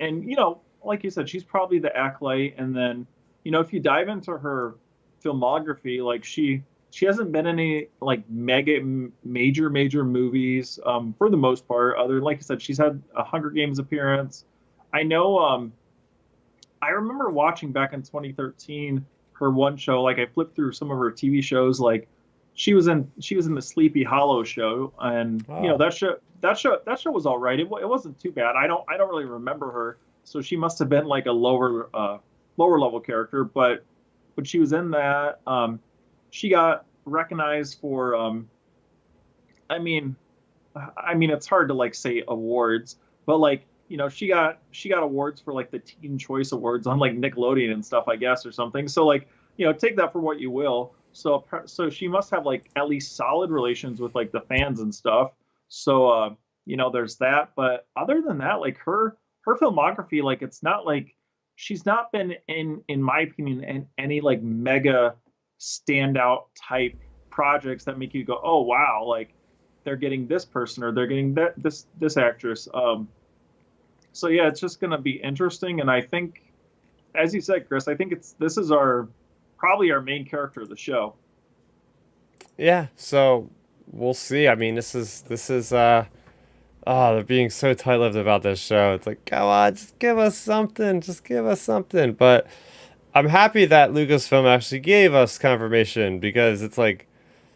like you said, she's probably the acolyte. And then, if you dive into her filmography, like she hasn't been in any like major movies for the most part. Other like I said, she's had a Hunger Games appearance. I know. I remember watching back in 2013 her one show. Like I flipped through some of her TV shows. Like she was in the Sleepy Hollow show, and Wow. that show was all right. It wasn't too bad. I don't really remember her, so she must have been like a lower level character. But when she was in that, she got recognized for I mean it's hard to like say awards, but like she got awards for like the Teen Choice Awards on like Nickelodeon and stuff, I guess, or something. So like take that for what you will. So she must have like at least solid relations with like the fans and stuff. So there's that. But other than that, like her filmography, like it's not like she's not been in my opinion in any like mega standout type projects that make you go, oh wow, like they're getting this person or they're getting this actress. So yeah, it's just gonna be interesting, and I think, as you said, Chris, I think this is probably our main character of the show. Yeah, so we'll see. I mean, this is they're being so tight-lipped about this show. It's like, come on, just give us something. Just give us something. But I'm happy that Lucasfilm actually gave us confirmation, because it's like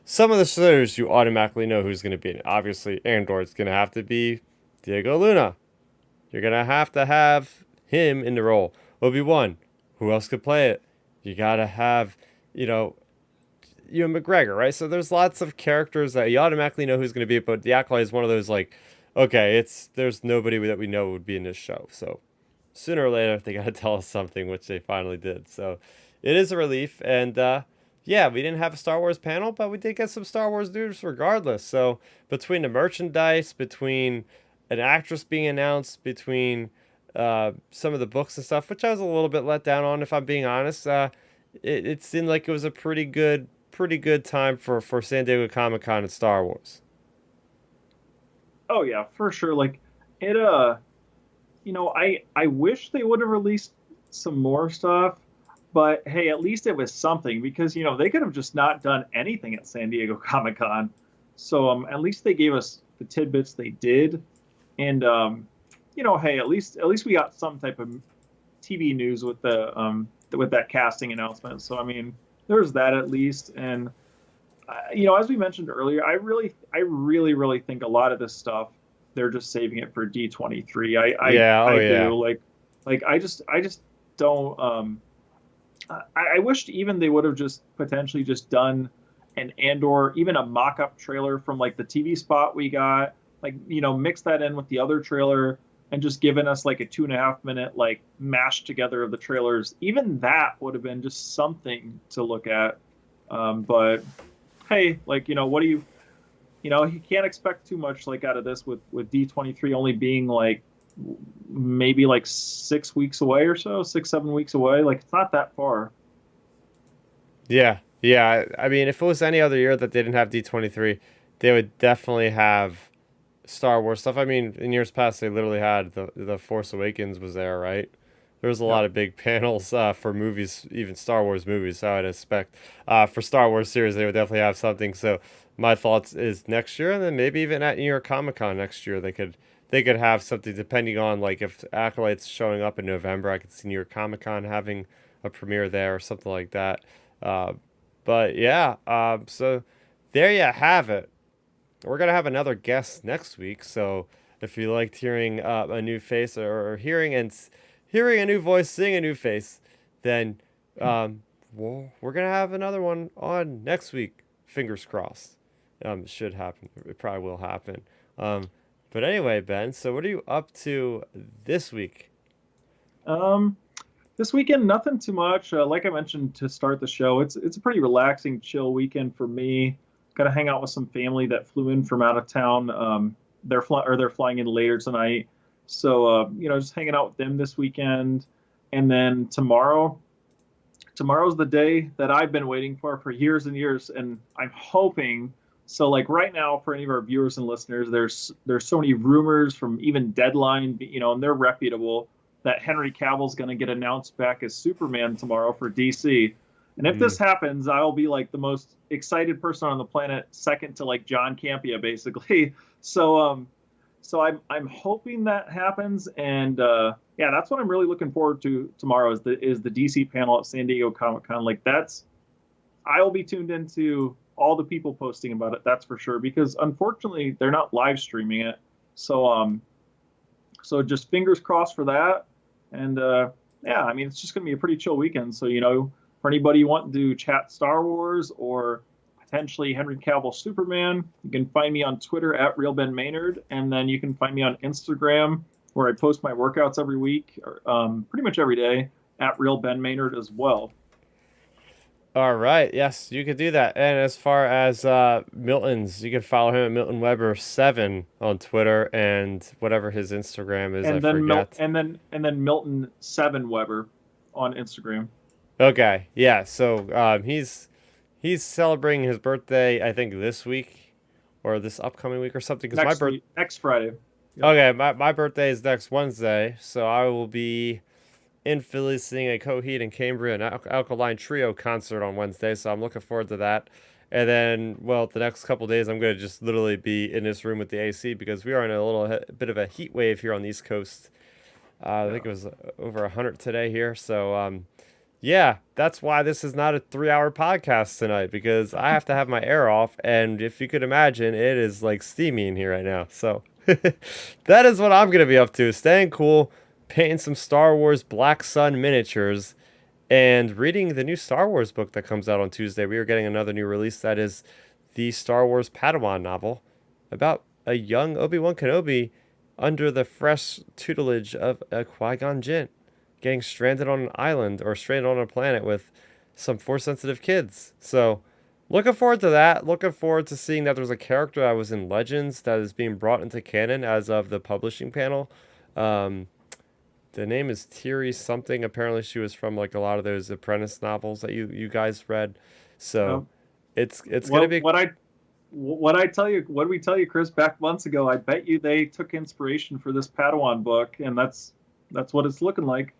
some of the shows you automatically know who's going to be in it. Obviously, Andor's going to have to be Diego Luna. You're going to have him in the role. Obi-Wan, who else could play it? You got to have, you know, Ewan McGregor, right? So there's lots of characters that you automatically know who's going to be it, but the Acolyte is one of those like, okay, there's nobody that we know would be in this show. So sooner or later they got to tell us something, which they finally did. So it is a relief, and yeah, we didn't have a Star Wars panel, but we did get some Star Wars news regardless. So between the merchandise, between an actress being announced, between some of the books and stuff, which I was a little bit let down on, if I'm being honest. It seemed like it was a pretty good time for San Diego Comic Con and Star Wars. Oh yeah, for sure. Like it I wish they would have released some more stuff, but hey, at least it was something, because they could have just not done anything at San Diego Comic Con. So at least they gave us the tidbits they did, and hey, at least we got some type of TV news with with that casting announcement. So I mean, there's that at least. And as we mentioned earlier, I really think a lot of this stuff they're just saving it for D23. Yeah, oh I yeah. do like I just don't. I wished even they would have just potentially just done an Andor, even a mock-up trailer from like the TV spot we got, like mix that in with the other trailer and just given us like a 2.5 minute like mashed together of the trailers. Even that would have been just something to look at. But hey, like what do you can't expect too much like out of this with D23 only being like maybe like 6 weeks away or so, 6-7 weeks away. Like it's not that far. Yeah, yeah. I mean, if it was any other year that they didn't have D23, they would definitely have Star Wars stuff. I mean, in years past, they literally had the Force Awakens was there, right? There was a lot Yep. of big panels for movies, even Star Wars movies. So I'd expect for Star Wars series, they would definitely have something. So my thoughts is next year, and then maybe even at New York Comic Con next year, they could have something depending on like if Acolyte's showing up in November. I could see New York Comic Con having a premiere there or something like that. Uh, but yeah, so there you have it. We're gonna have another guest next week, so if you liked hearing a new face, or hearing a new voice, seeing a new face, then we're gonna have another one on next week. Fingers crossed. It should happen. It probably will happen. But anyway, Ben. So what are you up to this week? Um, This weekend, nothing too much. Like I mentioned to start the show, it's a pretty relaxing, chill weekend for me. Got to hang out with some family that flew in from out of town. They're flying in later tonight, so just hanging out with them this weekend. And then tomorrow's the day that I've been waiting for years and years, and I'm hoping. So like right now, for any of our viewers and listeners, there's so many rumors from even Deadline, and they're reputable, that Henry Cavill's going to get announced back as Superman tomorrow for DC. And if this happens, I'll be like the most excited person on the planet, second to like John Campea, basically. So I'm hoping that happens, and that's what I'm really looking forward to tomorrow is the DC panel at San Diego Comic-Con. Like I'll be tuned into all the people posting about it, that's for sure, because unfortunately they're not live streaming it. So just fingers crossed for that. And it's just going to be a pretty chill weekend. So, for anybody wanting to chat Star Wars or potentially Henry Cavill Superman, you can find me on Twitter at RealBenMaynard. And then you can find me on Instagram, where I post my workouts every week, pretty much every day, at RealBenMaynard as well. All right. Yes, you could do that. And as far as Milton's, you can follow him at Milton Weber 7 on Twitter and whatever his Instagram is. And then Milton 7 Weber on Instagram. Okay. Yeah. So he's celebrating his birthday, I think, this week or this upcoming week or something. Next Friday. Yep. Okay. My birthday is next Wednesday, so I will be in Philly seeing a Coheed and Cambria and Alkaline Trio concert on Wednesday, so I'm looking forward to that. And then, the next couple of days, I'm going to just literally be in this room with the AC because we are in a bit of a heat wave here on the East Coast. I think it was over 100 today here. So, that's why this is not a 3-hour podcast tonight, because I have to have my air off. And if you could imagine, it is like steamy in here right now. So that is what I'm going to be up to, staying cool, painting some Star Wars Black Sun miniatures, and reading the new Star Wars book that comes out on Tuesday. We are getting another new release that is the Star Wars Padawan novel about a young Obi-Wan Kenobi under the fresh tutelage of a Qui-Gon Jinn, getting stranded on an island or stranded on a planet with some Force-sensitive kids. So, looking forward to that. Looking forward to seeing that there's a character that was in Legends that is being brought into canon as of the publishing panel. The name is Tiri something. Apparently she was from like a lot of those Apprentice novels that you guys read. So it's going to be... What did we tell you, Chris, back months ago? I bet you they took inspiration for this Padawan book, and that's what it's looking like.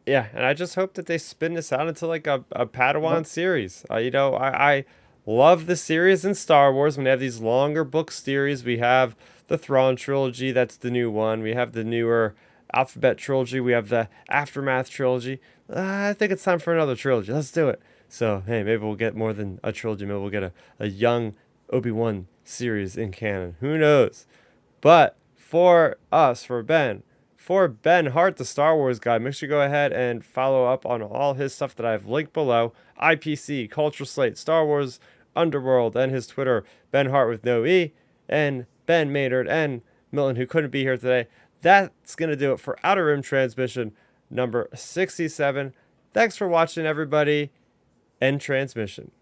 Yeah, and I just hope that they spin this out into like a Padawan series. I love the series in Star Wars. When they have these longer book series, we have the Thrawn trilogy, that's the new one. We have the newer Alphabet trilogy. We have the Aftermath trilogy. I think it's time for another trilogy. Let's do it. So, hey, maybe we'll get more than a trilogy. Maybe we'll get a young Obi-Wan series in canon. Who knows? But for Ben Hart, the Star Wars guy, make sure you go ahead and follow up on all his stuff that I've linked below. IPC, Cultural Slate, Star Wars Underworld, and his Twitter, Ben Hart with no E, and Ben Maynard and Milton, who couldn't be here today. That's going to do it for Outer Rim Transmission number 67. Thanks for watching, everybody. End transmission.